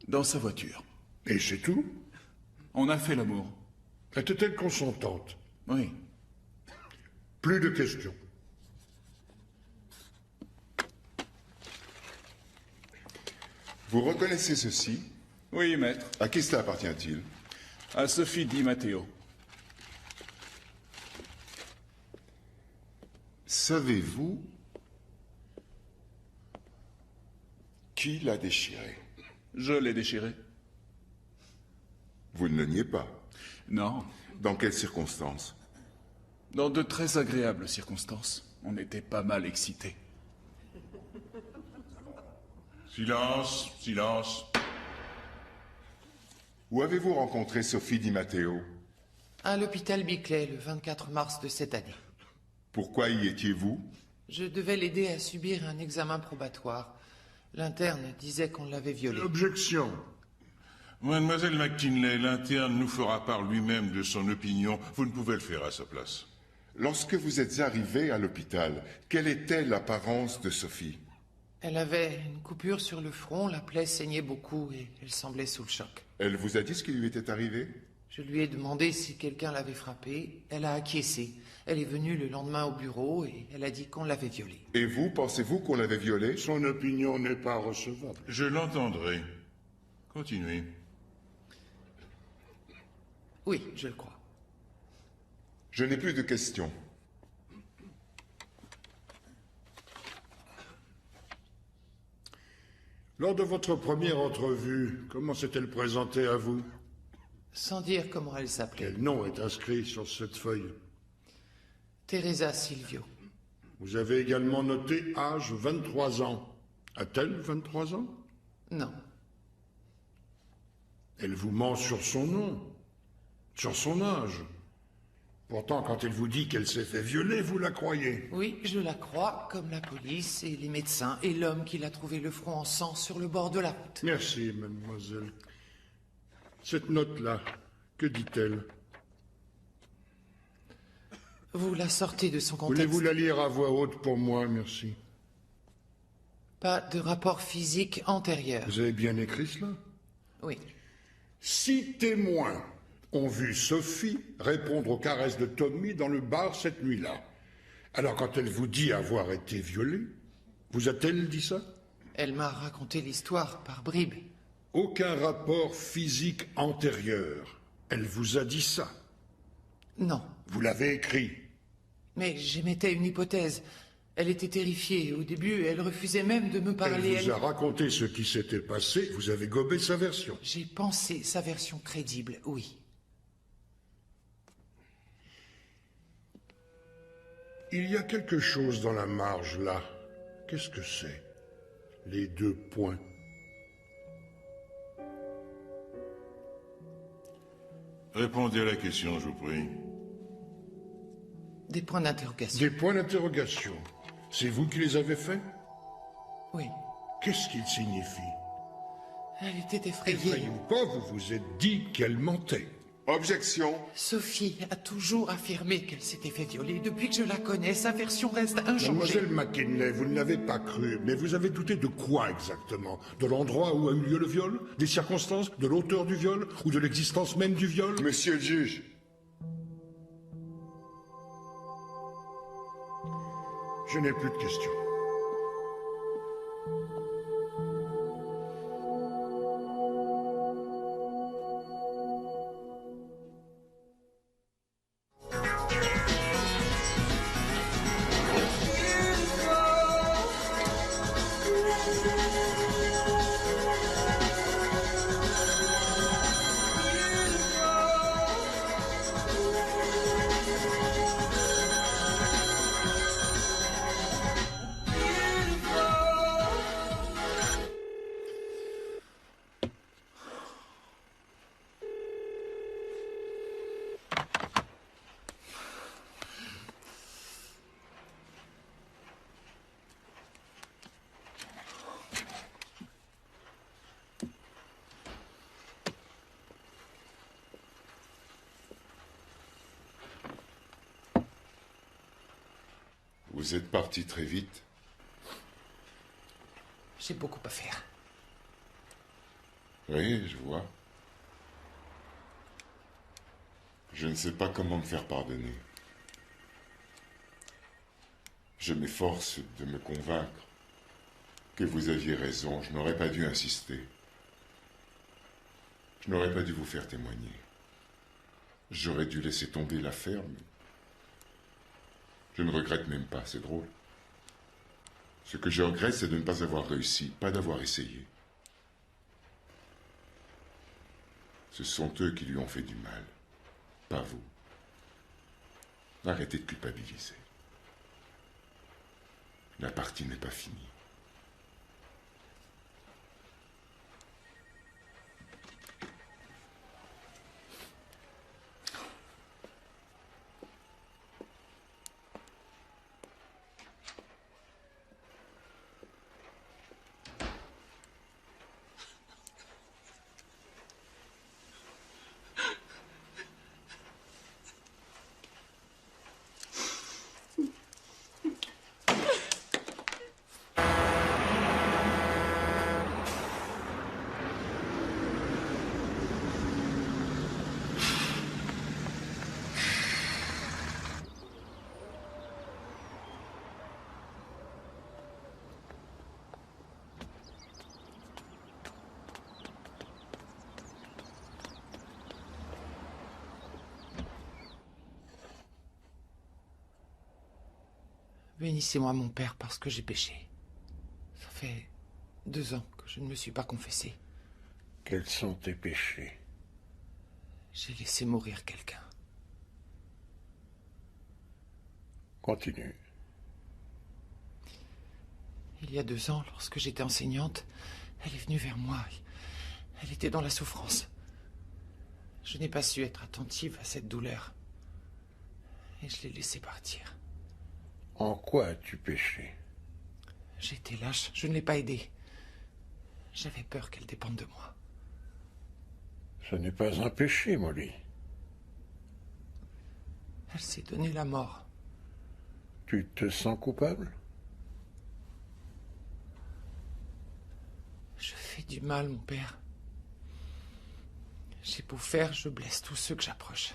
Speaker 5: dans sa voiture.
Speaker 6: Et c'est tout?
Speaker 5: On a fait l'amour.
Speaker 6: Était-elle consentante?
Speaker 5: Oui.
Speaker 6: Plus de questions.
Speaker 13: Vous reconnaissez ceci?
Speaker 5: Oui, maître.
Speaker 13: À qui cela appartient-il?
Speaker 5: À Sophie Di Matteo.
Speaker 13: Savez-vous qui l'a déchiré?
Speaker 5: Je l'ai déchiré.
Speaker 13: Vous ne le niez pas?
Speaker 5: Non.
Speaker 13: Dans quelles circonstances?
Speaker 5: Dans de très agréables circonstances. On était pas mal excités.
Speaker 11: Silence, silence.
Speaker 13: Où avez-vous rencontré Sophie Di Matteo?
Speaker 1: À l'hôpital Bickley, le 24 mars de cette année.
Speaker 13: Pourquoi y étiez-vous?
Speaker 1: Je devais l'aider à subir un examen probatoire. L'interne disait qu'on l'avait violée.
Speaker 6: Objection.
Speaker 11: Mademoiselle McKinley, l'interne nous fera part lui-même de son opinion. Vous ne pouvez le faire à sa place.
Speaker 13: Lorsque vous êtes arrivé à l'hôpital, quelle était l'apparence de Sophie?
Speaker 1: Elle avait une coupure sur le front, la plaie saignait beaucoup et elle semblait sous le choc.
Speaker 13: Elle vous a dit ce qui lui était arrivé?
Speaker 1: Je lui ai demandé si quelqu'un l'avait frappée. Elle a acquiescé. Elle est venue le lendemain au bureau et elle a dit qu'on l'avait violée.
Speaker 13: Et vous, pensez-vous qu'on l'avait violée?
Speaker 6: Son opinion n'est pas recevable.
Speaker 11: Je l'entendrai. Continuez.
Speaker 1: Oui, je le crois.
Speaker 13: Je n'ai plus de questions.
Speaker 6: Lors de votre première entrevue, comment s'est-elle présentée à vous?
Speaker 1: Sans dire comment elle s'appelait.
Speaker 6: Quel nom est inscrit sur cette feuille?
Speaker 1: Teresa Silvio.
Speaker 6: Vous avez également noté âge 23 ans. A-t-elle 23 ans?
Speaker 1: Non.
Speaker 6: Elle vous ment sur son nom, sur son âge. Pourtant, quand elle vous dit qu'elle s'est fait violer, vous la croyez.
Speaker 1: Oui, je la crois, comme la police et les médecins et l'homme qui l'a trouvé le front en sang sur le bord de la route.
Speaker 6: Merci, mademoiselle. Cette note-là, que dit-elle?
Speaker 1: Vous la sortez de son contexte.
Speaker 6: Voulez-vous la lire à voix haute pour moi, merci?
Speaker 1: Pas de rapport physique antérieur.
Speaker 6: Vous avez bien écrit cela?
Speaker 1: Oui.
Speaker 6: 6 témoins ont vu Sophie répondre aux caresses de Tommy dans le bar cette nuit-là. Alors quand elle vous dit avoir été violée, vous a-t-elle dit ça?
Speaker 1: Elle m'a raconté l'histoire par bribes.
Speaker 6: Aucun rapport physique antérieur. Elle vous a dit ça?
Speaker 1: Non.
Speaker 6: Vous l'avez écrit?
Speaker 1: Mais j'émettais une hypothèse. Elle était terrifiée. Au début, elle refusait même de me parler.
Speaker 6: Elle vous a raconté ce qui s'était passé, vous avez gobé sa version.
Speaker 1: J'ai pensé sa version crédible, oui.
Speaker 6: Il y a quelque chose dans la marge, là. Qu'est-ce que c'est? Les 2 points.
Speaker 11: Répondez à la question, je vous prie.
Speaker 1: Des points d'interrogation.
Speaker 6: Des points d'interrogation. C'est vous qui les avez faits?
Speaker 1: Oui.
Speaker 6: Qu'est-ce qu'ils signifient?
Speaker 1: Elle était effrayée.
Speaker 6: Effrayée ou pas, vous vous êtes dit qu'elle mentait.
Speaker 13: Objection.
Speaker 1: Sophie a toujours affirmé qu'elle s'était fait violer. Depuis que je la connais, sa version reste inchangée.
Speaker 6: Mademoiselle McKinley, vous ne l'avez pas cru, mais vous avez douté de quoi exactement? De l'endroit où a eu lieu le viol? Des circonstances? De l'auteur du viol? Ou de l'existence même du viol?
Speaker 13: Monsieur le juge.
Speaker 6: Je n'ai plus de questions.
Speaker 13: Vous êtes parti très vite.
Speaker 1: J'ai beaucoup à faire.
Speaker 13: Oui, je vois. Je ne sais pas comment me faire pardonner. Je m'efforce de me convaincre que vous aviez raison. Je n'aurais pas dû insister. Je n'aurais pas dû vous faire témoigner. J'aurais dû laisser tomber l'affaire, mais je ne regrette même pas, c'est drôle. Ce que je regrette, c'est de ne pas avoir réussi, pas d'avoir essayé. Ce sont eux qui lui ont fait du mal, pas vous. Arrêtez de culpabiliser. La partie n'est pas finie.
Speaker 1: Bénissez-moi, mon père, parce que j'ai péché. Ça fait 2 ans que je ne me suis pas confessé.
Speaker 10: Quels sont tes péchés?
Speaker 1: J'ai laissé mourir quelqu'un.
Speaker 10: Continue.
Speaker 1: Il y a 2 ans, lorsque j'étais enseignante, elle est venue vers moi. Elle était dans la souffrance. Je n'ai pas su être attentive à cette douleur. Et je l'ai laissée partir.
Speaker 10: En quoi as-tu péché?
Speaker 1: J'ai été lâche, je ne l'ai pas aidée. J'avais peur qu'elle dépende de moi.
Speaker 10: Ce n'est pas un péché, Molly.
Speaker 1: Elle s'est donné la mort.
Speaker 10: Tu te sens coupable?
Speaker 1: Je fais du mal, mon père. J'ai beau faire, je blesse tous ceux que j'approche.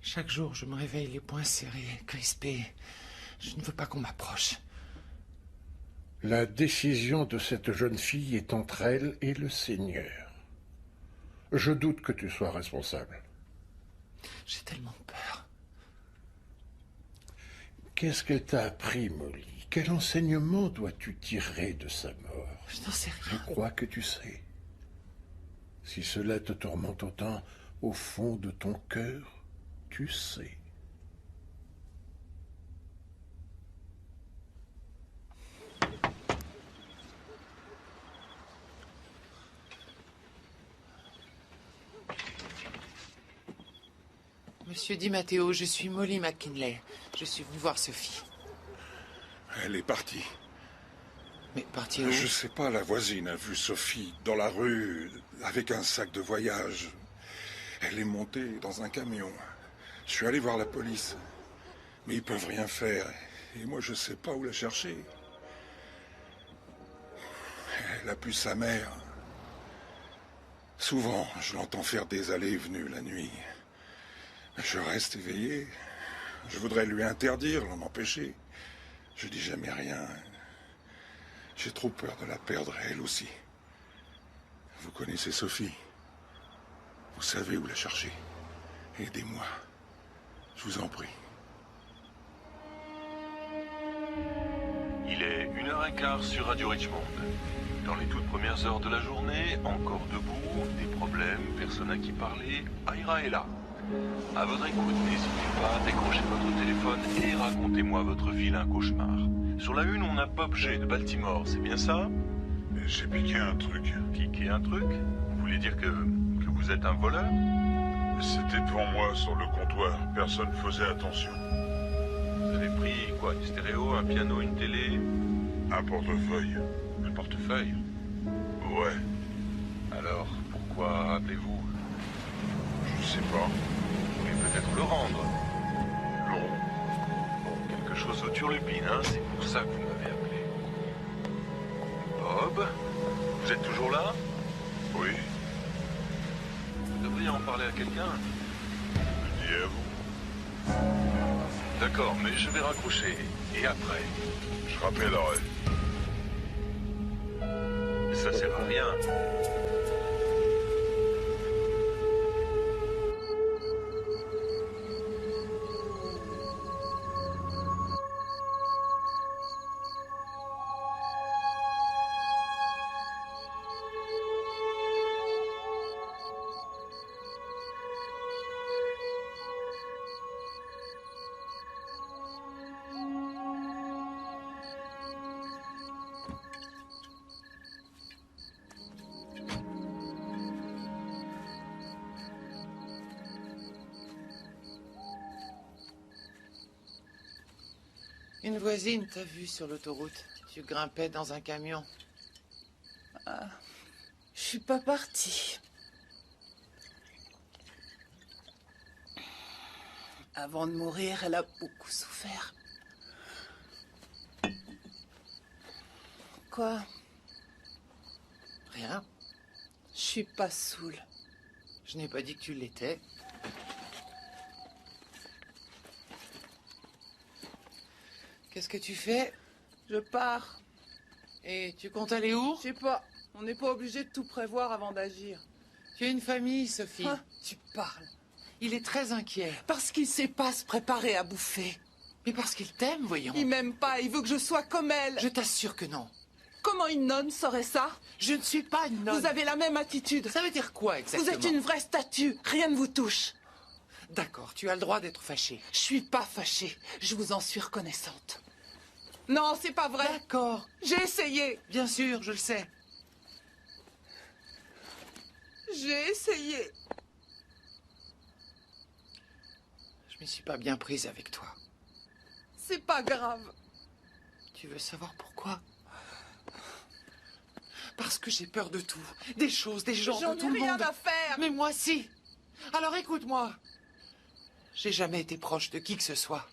Speaker 1: Chaque jour, je me réveille les poings serrés, crispés. Je ne veux pas qu'on m'approche.
Speaker 10: La décision de cette jeune fille est entre elle et le Seigneur. Je doute que tu sois responsable.
Speaker 1: J'ai tellement peur.
Speaker 10: Qu'est-ce qu'elle t'a appris, Molly? Quel enseignement dois-tu tirer de sa mort?
Speaker 1: Je n'en sais rien.
Speaker 10: Je crois que tu sais. Si cela te tourmente autant, au fond de ton cœur, tu sais.
Speaker 1: Monsieur Di Matteo, je suis Molly McKinley. Je suis venue voir Sophie.
Speaker 11: Elle est partie.
Speaker 1: Mais partie où?
Speaker 11: Je sais pas, la voisine a vu Sophie dans la rue avec un sac de voyage. Elle est montée dans un camion. Je suis allé voir la police. Mais ils peuvent rien faire. Et moi, je sais pas où la chercher. Elle a pu sa mère. Souvent, je l'entends faire des allées et venues la nuit. Je reste éveillé. Je voudrais lui interdire, l'en empêcher. Je dis jamais rien. J'ai trop peur de la perdre, elle aussi. Vous connaissez Sophie. Vous savez où la chercher. Aidez-moi. Je vous en prie.
Speaker 14: Il est 1h15 sur Radio Richmond. Dans les toutes premières heures de la journée, encore debout, des problèmes, personne à qui parler, Aira est là. À votre écoute, n'hésitez pas à décrocher votre téléphone et racontez-moi votre vilain cauchemar. Sur la une, on a Bob G de Baltimore, c'est bien ça?
Speaker 11: J'ai piqué un truc.
Speaker 14: Piqué un truc? Vous voulez dire que vous êtes un voleur?
Speaker 11: C'était devant moi sur le comptoir. Personne faisait attention.
Speaker 14: Vous avez pris quoi? Une stéréo, un piano, une télé?
Speaker 11: Un portefeuille.
Speaker 14: Un portefeuille?
Speaker 11: Ouais.
Speaker 14: Alors, pourquoi appelez-vous?
Speaker 11: Je sais pas.
Speaker 14: Vous voulez peut-être le rendre?
Speaker 11: Non.
Speaker 14: Bon, quelque chose au turlupine, hein? C'est pour ça que vous m'avez appelé. Bob? Vous êtes toujours là?
Speaker 11: Oui.
Speaker 14: Vous devriez en parler à quelqu'un.
Speaker 11: Je dis à vous.
Speaker 14: D'accord, mais je vais raccrocher. Et après?
Speaker 11: Je rappellerai.
Speaker 14: Ça sert à rien.
Speaker 1: Une voisine t'a vu sur l'autoroute. Tu grimpais dans un camion.
Speaker 3: Ah, je suis pas partie. Avant de mourir, elle a beaucoup souffert. Quoi?
Speaker 1: Rien.
Speaker 3: Je suis pas saoule.
Speaker 1: Je n'ai pas dit que tu l'étais. Qu'est-ce que tu fais?
Speaker 3: Je pars.
Speaker 1: Et tu comptes aller où?
Speaker 3: Je sais pas. On n'est pas obligé de tout prévoir avant d'agir.
Speaker 1: Tu as une famille, Sophie.
Speaker 3: Hein? Tu parles.
Speaker 1: Il est très inquiet.
Speaker 3: Parce qu'il sait pas se préparer à bouffer.
Speaker 1: Mais parce qu'il t'aime, voyons.
Speaker 3: Il m'aime pas, il veut que je sois comme elle.
Speaker 1: Je t'assure que non.
Speaker 3: Comment une nonne saurait ça?
Speaker 1: Je ne suis pas une nonne.
Speaker 3: Vous avez la même attitude.
Speaker 1: Ça veut dire quoi exactement?
Speaker 3: Vous êtes une vraie statue, rien ne vous touche.
Speaker 1: D'accord, tu as le droit d'être fâchée.
Speaker 3: Je suis pas fâchée, je vous en suis reconnaissante. Non, c'est pas vrai.
Speaker 1: D'accord.
Speaker 3: J'ai essayé.
Speaker 1: Bien sûr, je le sais.
Speaker 3: J'ai essayé.
Speaker 1: Je m'y suis pas bien prise avec toi.
Speaker 3: C'est pas grave.
Speaker 1: Tu veux savoir pourquoi? Parce que j'ai peur de tout. Des choses, des gens, de tout le monde.
Speaker 3: J'en ai rien à faire.
Speaker 1: Mais moi, si. Alors écoute-moi. J'ai jamais été proche de qui que ce soit.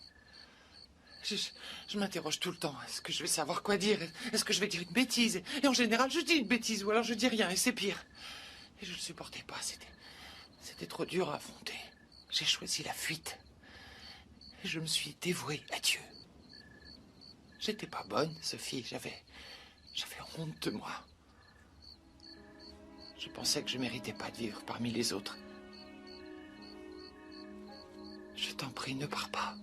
Speaker 1: Je m'interroge tout le temps. Est-ce que je vais savoir quoi dire? Est-ce que je vais dire une bêtise? Et en général, je dis une bêtise ou alors je dis rien et c'est pire. Et je ne supportais pas. C'était trop dur à affronter. J'ai choisi la fuite. Et je me suis dévouée à Dieu. J'étais pas bonne, Sophie. J'avais honte de moi. Je pensais que je méritais pas de vivre parmi les autres. Je t'en prie, ne pars pas.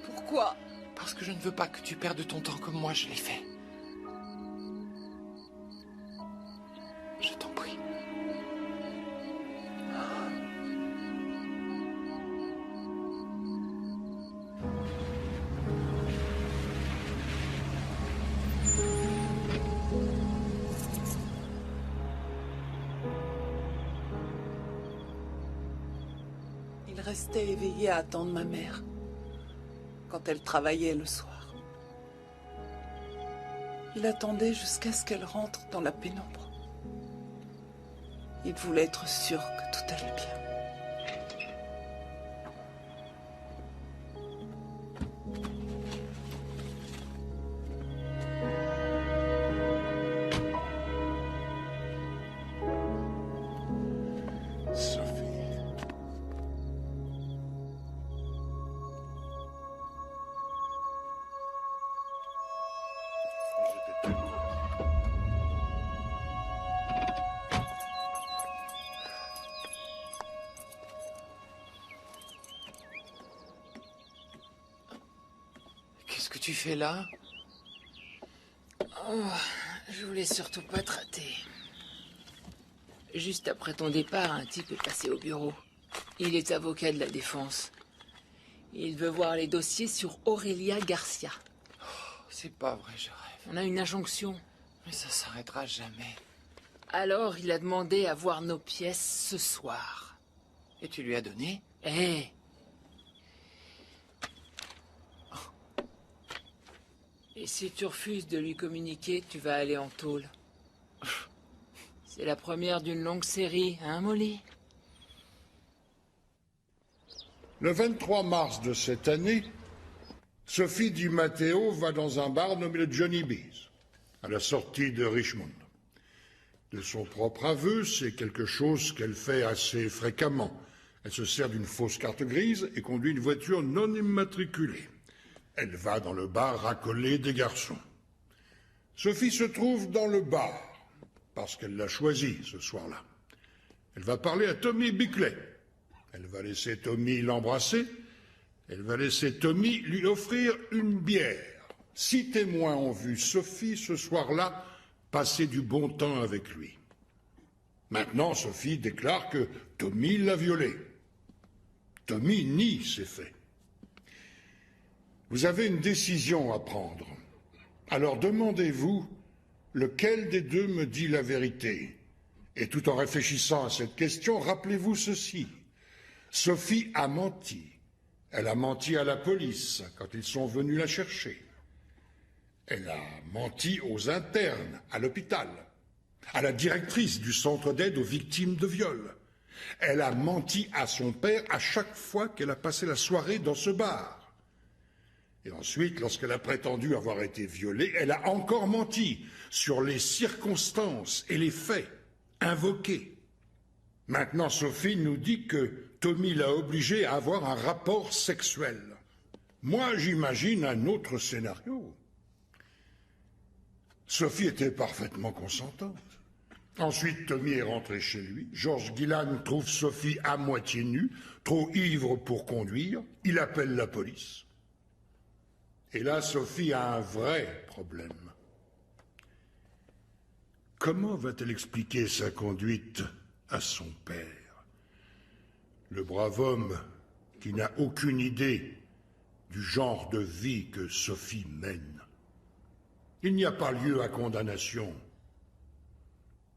Speaker 3: Pourquoi?
Speaker 1: Parce que je ne veux pas que tu perdes ton temps comme moi je l'ai fait. Je t'en prie.
Speaker 3: Il restait éveillé à attendre ma mère quand elle travaillait le soir. Il attendait jusqu'à ce qu'elle rentre dans la pénombre. Il voulait être sûr que tout allait bien.
Speaker 1: Qu'est-ce que tu fais là?
Speaker 8: Oh, je voulais surtout pas te rater. Juste après ton départ, un type est passé au bureau. Il est avocat de la défense. Il veut voir les dossiers sur Aurélia Garcia.
Speaker 1: Oh, c'est pas vrai, je rêve.
Speaker 8: On a une injonction.
Speaker 1: Mais ça s'arrêtera jamais.
Speaker 8: Alors, il a demandé à voir nos pièces ce soir.
Speaker 1: Et tu lui as donné?
Speaker 8: Eh! Et si tu refuses de lui communiquer, tu vas aller en tôle. C'est la première d'une longue série, hein, Molly?
Speaker 6: Le 23 mars de cette année, Sophie Di Matteo va dans un bar nommé le Johnny Bees, à la sortie de Richmond. De son propre aveu, c'est quelque chose qu'elle fait assez fréquemment. Elle se sert d'une fausse carte grise et conduit une voiture non immatriculée. Elle va dans le bar racoler des garçons. Sophie se trouve dans le bar, parce qu'elle l'a choisi ce soir-là. Elle va parler à Tommy Bickley. Elle va laisser Tommy l'embrasser. Elle va laisser Tommy lui offrir une bière. 6 témoins ont vu Sophie ce soir-là passer du bon temps avec lui. Maintenant, Sophie déclare que Tommy l'a violée. Tommy nie ces faits. Vous avez une décision à prendre. Alors demandez-vous lequel des deux me dit la vérité. Et tout en réfléchissant à cette question, rappelez-vous ceci. Sophie a menti. Elle a menti à la police quand ils sont venus la chercher. Elle a menti aux internes, à l'hôpital, à la directrice du centre d'aide aux victimes de viol. Elle a menti à son père à chaque fois qu'elle a passé la soirée dans ce bar. Et ensuite, lorsqu'elle a prétendu avoir été violée, elle a encore menti sur les circonstances et les faits invoqués. Maintenant, Sophie nous dit que Tommy l'a obligée à avoir un rapport sexuel. Moi, j'imagine un autre scénario. Sophie était parfaitement consentante. Ensuite, Tommy est rentré chez lui. George Gillan trouve Sophie à moitié nue, trop ivre pour conduire. Il appelle la police. Et là, Sophie a un vrai problème. Comment va-t-elle expliquer sa conduite à son père? Le brave homme, qui n'a aucune idée du genre de vie que Sophie mène. Il n'y a pas lieu à condamnation.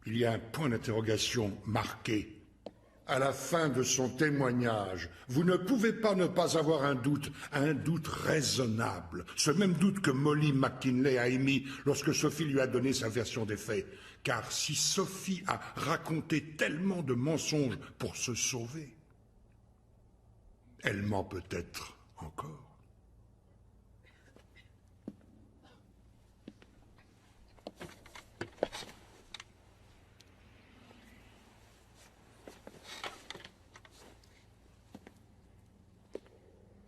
Speaker 6: Il y a un point d'interrogation marqué. À la fin de son témoignage, vous ne pouvez pas ne pas avoir un doute raisonnable, ce même doute que Molly McKinley a émis lorsque Sophie lui a donné sa version des faits. Car si Sophie a raconté tellement de mensonges pour se sauver, elle ment peut-être encore.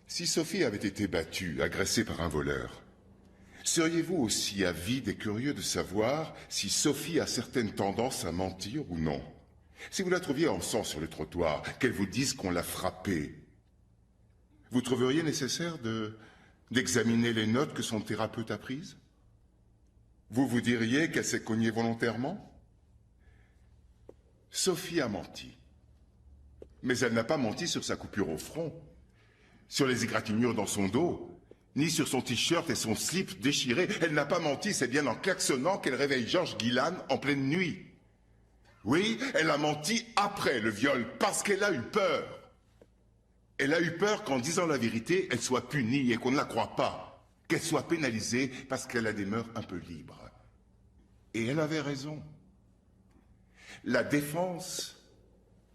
Speaker 13: Si Sophie avait été battue, agressée par un voleur, seriez-vous aussi avide et curieux de savoir si Sophie a certaines tendances à mentir ou non? Si vous la trouviez en sang sur le trottoir, qu'elle vous dise qu'on l'a frappée, vous trouveriez nécessaire d'examiner les notes que son thérapeute a prises? Vous vous diriez qu'elle s'est cognée volontairement? Sophie a menti. Mais elle n'a pas menti sur sa coupure au front, sur les égratignures dans son dos, ni sur son t-shirt et son slip déchiré. Elle n'a pas menti, c'est bien en klaxonnant qu'elle réveille George Gillan en pleine nuit. Oui, elle a menti après le viol, parce qu'elle a eu peur. Elle a eu peur qu'en disant la vérité, elle soit punie et qu'on ne la croie pas, qu'elle soit pénalisée parce qu'elle a des mœurs un peu libres. Et elle avait raison. La défense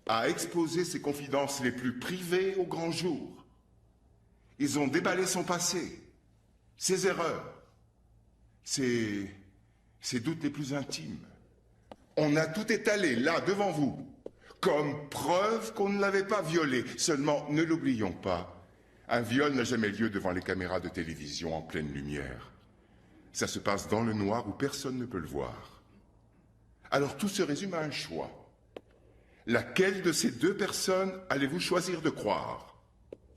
Speaker 13: a exposé ses confidences les plus privées au grand jour. Ils ont déballé son passé, ses erreurs, ses doutes les plus intimes. On a tout étalé là, devant vous, comme preuve qu'on ne l'avait pas violée. Seulement, ne l'oublions pas, un viol n'a jamais lieu devant les caméras de télévision en pleine lumière. Ça se passe dans le noir où personne ne peut le voir. Alors tout se résume à un choix. Laquelle de ces deux personnes allez-vous choisir de croire ?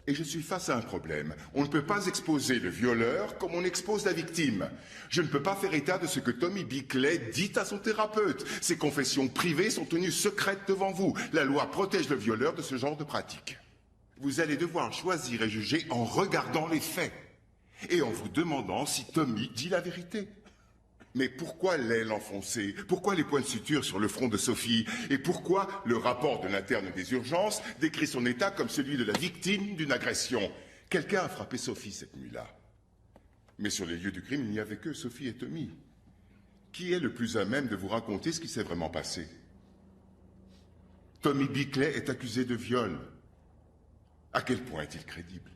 Speaker 13: Et je suis face à un problème. On ne peut pas exposer le violeur comme on expose la victime. Je ne peux pas faire état de ce que Tommy Bickley dit à son thérapeute. Ses confessions privées sont tenues secrètes devant vous. La loi protège le violeur de ce genre de pratique. Vous allez devoir choisir et juger en regardant les faits. Et en vous demandant si Tommy dit la vérité. Mais pourquoi l'aile enfoncée? Pourquoi les points de suture sur le front de Sophie? Et pourquoi le rapport de l'interne des urgences décrit son état comme celui de la victime d'une agression? Quelqu'un a frappé Sophie cette nuit-là. Mais sur les lieux du crime, il n'y avait que Sophie et Tommy. Qui est le plus à même de vous raconter ce qui s'est vraiment passé? Tommy Bickley est accusé de viol. À quel point est-il crédible?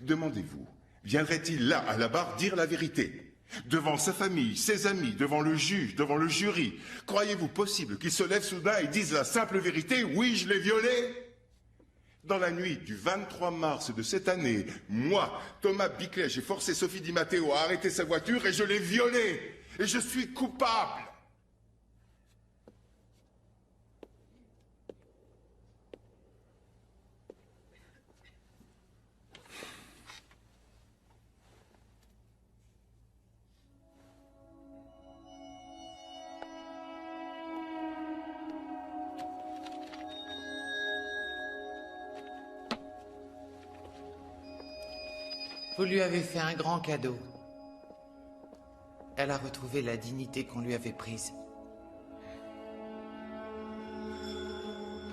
Speaker 13: Demandez-vous, viendrait-il là, à la barre, dire la vérité? Devant sa famille, ses amis, devant le juge, devant le jury. Croyez-vous possible qu'il se lève soudain et dise la simple vérité? Oui, je l'ai violée. Dans la nuit du 23 mars de cette année, moi, Thomas Bickley, j'ai forcé Sophie Di Matteo à arrêter sa voiture et je l'ai violée. Et je suis coupable.
Speaker 1: Vous lui avez fait un grand cadeau. Elle a retrouvé la dignité qu'on lui avait prise.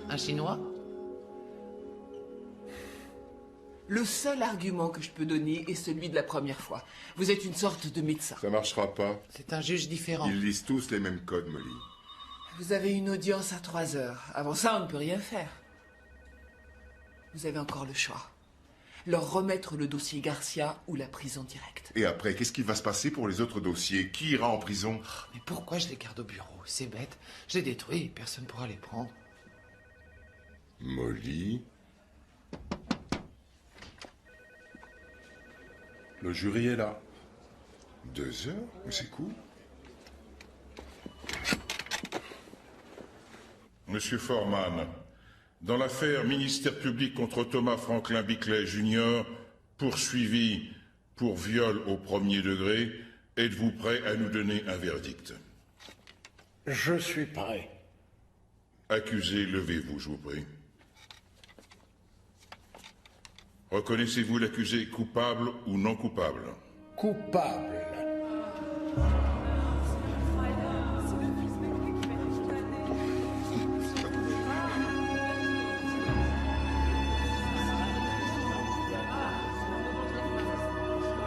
Speaker 1: Un Chinois?
Speaker 12: Le seul argument que je peux donner est celui de la première fois. Vous êtes une sorte de médecin.
Speaker 13: Ça marchera pas.
Speaker 1: C'est un juge différent.
Speaker 13: Ils lisent tous les mêmes codes, Molly.
Speaker 12: Vous avez une audience à 3 heures. Avant ça, on ne peut rien faire. Vous avez encore le choix. Leur remettre le dossier Garcia ou la prison directe.
Speaker 13: Et après, qu'est-ce qui va se passer pour les autres dossiers? Qui ira en prison?
Speaker 1: Mais pourquoi je les garde au bureau? C'est bête. Je les détruis, personne ne pourra les prendre.
Speaker 13: Molly?
Speaker 2: Le jury est là.
Speaker 13: 2 heures? Mais c'est cool.
Speaker 11: Monsieur Foreman, dans l'affaire ministère public contre Thomas Franklin Bickley Jr., poursuivi pour viol au 1er degré, êtes-vous prêt à nous donner un verdict?
Speaker 10: Je suis prêt.
Speaker 11: Accusé, levez-vous, je vous prie. Reconnaissez-vous l'accusé coupable ou non coupable?
Speaker 10: Coupable.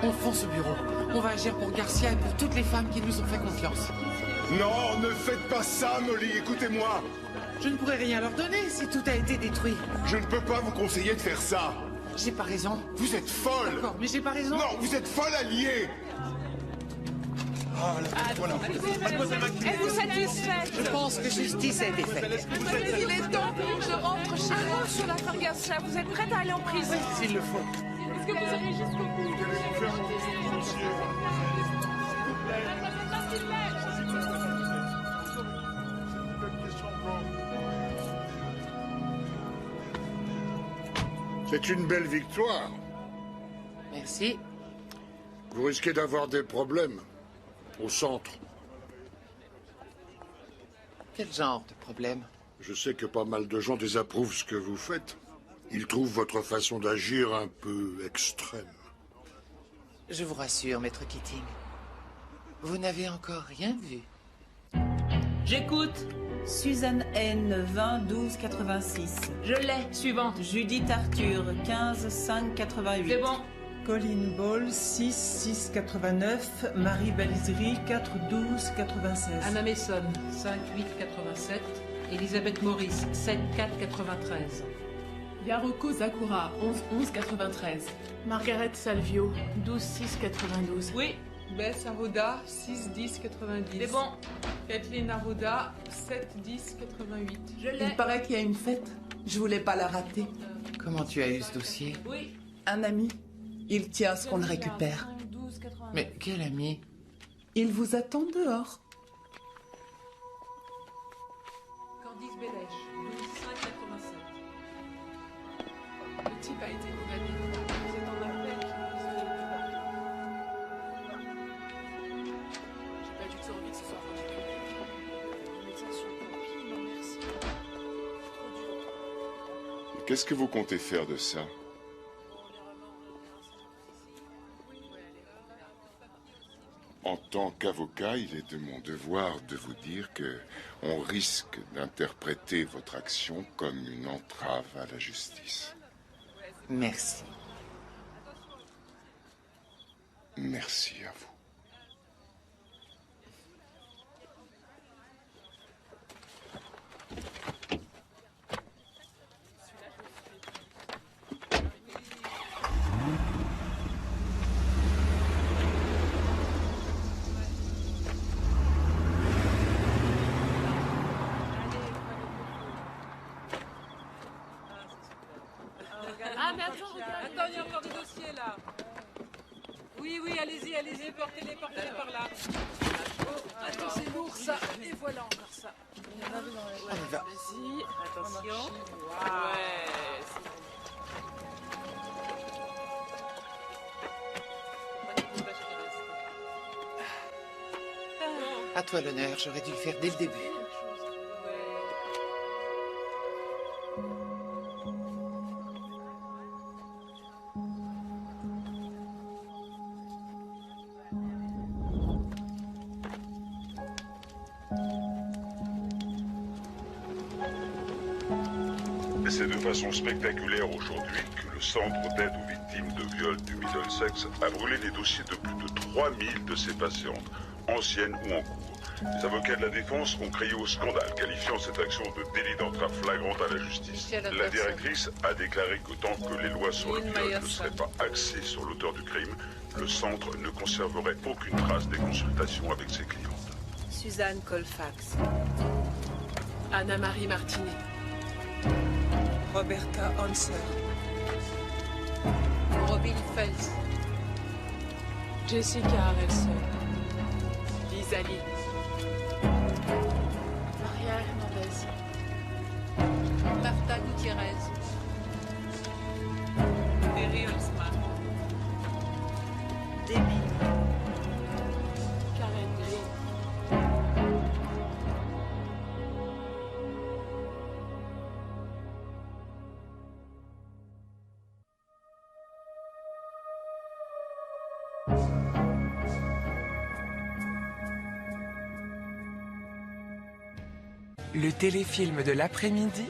Speaker 1: On fonce au bureau. On va agir pour Garcia et pour toutes les femmes qui nous ont fait confiance.
Speaker 4: Non, ne faites pas ça, Molly, écoutez-moi.
Speaker 1: Je ne pourrais rien leur donner si tout a été détruit.
Speaker 4: Je ne peux pas vous conseiller de faire ça.
Speaker 1: J'ai pas raison.
Speaker 4: Vous êtes folle.
Speaker 1: D'accord, mais j'ai pas raison.
Speaker 4: Non, vous êtes folle alliée. Ah, voilà.
Speaker 3: Êtes-vous satisfaite?
Speaker 1: Je pense que justice a été faite.
Speaker 3: Il est temps que je rentre chez moi sur l'affaire Garcia. Vous êtes prête à aller en prison?
Speaker 1: S'il le faut.
Speaker 3: Est-ce que vous irez jusqu'au bout?
Speaker 6: C'est une belle victoire.
Speaker 1: Merci.
Speaker 6: Vous risquez d'avoir des problèmes au centre.
Speaker 1: Quel genre de problème?
Speaker 6: Je sais que pas mal de gens désapprouvent ce que vous faites. Ils trouvent votre façon d'agir un peu extrême.
Speaker 1: Je vous rassure, maître Keating. Vous n'avez encore rien vu.
Speaker 8: J'écoute.
Speaker 15: Suzanne N, 20 12 86.
Speaker 8: Je l'ai. Suivante.
Speaker 15: Judith Arthur, 15 5 88.
Speaker 8: C'est bon.
Speaker 16: Colin Ball, 6 6 89. Marie Baliserie, 4 12 96.
Speaker 9: Anna Mason, 5 8 87. Elisabeth Maurice, 7 4 93.
Speaker 3: Yaroko Zakura, 11 11 93.
Speaker 17: Margaret Salvio, 12 6 92.
Speaker 8: Oui.
Speaker 3: Bess Arruda, 6 10 90.
Speaker 8: C'est bon.
Speaker 3: Kathleen Arruda, 7 10 88.
Speaker 8: Je l'ai.
Speaker 12: Il paraît qu'il y a une fête. Je voulais pas la rater.
Speaker 1: Comment tu as eu ce dossier?
Speaker 8: Oui.
Speaker 12: Un ami. Il tient à ce qu'on le récupère.
Speaker 1: Mais quel ami?
Speaker 12: Il vous attend dehors.
Speaker 9: Candice Bélèche, 12 5 87.
Speaker 3: Le type a été condamné. C'est en appel qu'il nous
Speaker 17: J'ai pas du tout envie que ce soit rendu public. Le médecin sur le tapis, non merci. Trop dur.
Speaker 13: Qu'est-ce que vous comptez faire de ça? En tant qu'avocat, il est de mon devoir de vous dire que on risque d'interpréter votre action comme une entrave à la justice.
Speaker 1: Merci.
Speaker 13: Merci à vous.
Speaker 9: Ah, mais attends, regarde. Attends, il y a encore des dossiers là. Oui, oui, allez-y, allez-y, portez-les par là. Oh, attends, c'est lourd ça. Et voilà encore ça. Il y en avait dans la...
Speaker 1: On y va.
Speaker 9: Vas-y, attention.
Speaker 1: À toi l'honneur, j'aurais dû le faire dès le début.
Speaker 11: C'est de façon spectaculaire aujourd'hui que le centre d'aide aux victimes de viol du Middlesex a brûlé les dossiers de plus de 3000 de ses patientes, anciennes ou en cours. Les avocats de la défense ont crié au scandale, qualifiant cette action de délit d'entrave flagrante à la justice. La directrice a déclaré que tant que les lois sur le viol ne seraient pas axées sur l'auteur du crime, le centre ne conserverait aucune trace des consultations avec ses clientes.
Speaker 15: Suzanne Colfax.
Speaker 17: Anna-Marie Martinet.
Speaker 16: Roberta Hanser.
Speaker 9: Robin Fels.
Speaker 17: Jessica Harrelson. Lisa Lee. Maria Hernandez.
Speaker 9: Martha Gutiérrez.
Speaker 3: Terry Holzman.
Speaker 15: Debbie.
Speaker 17: Karen Green.
Speaker 18: Le téléfilm de l'après-midi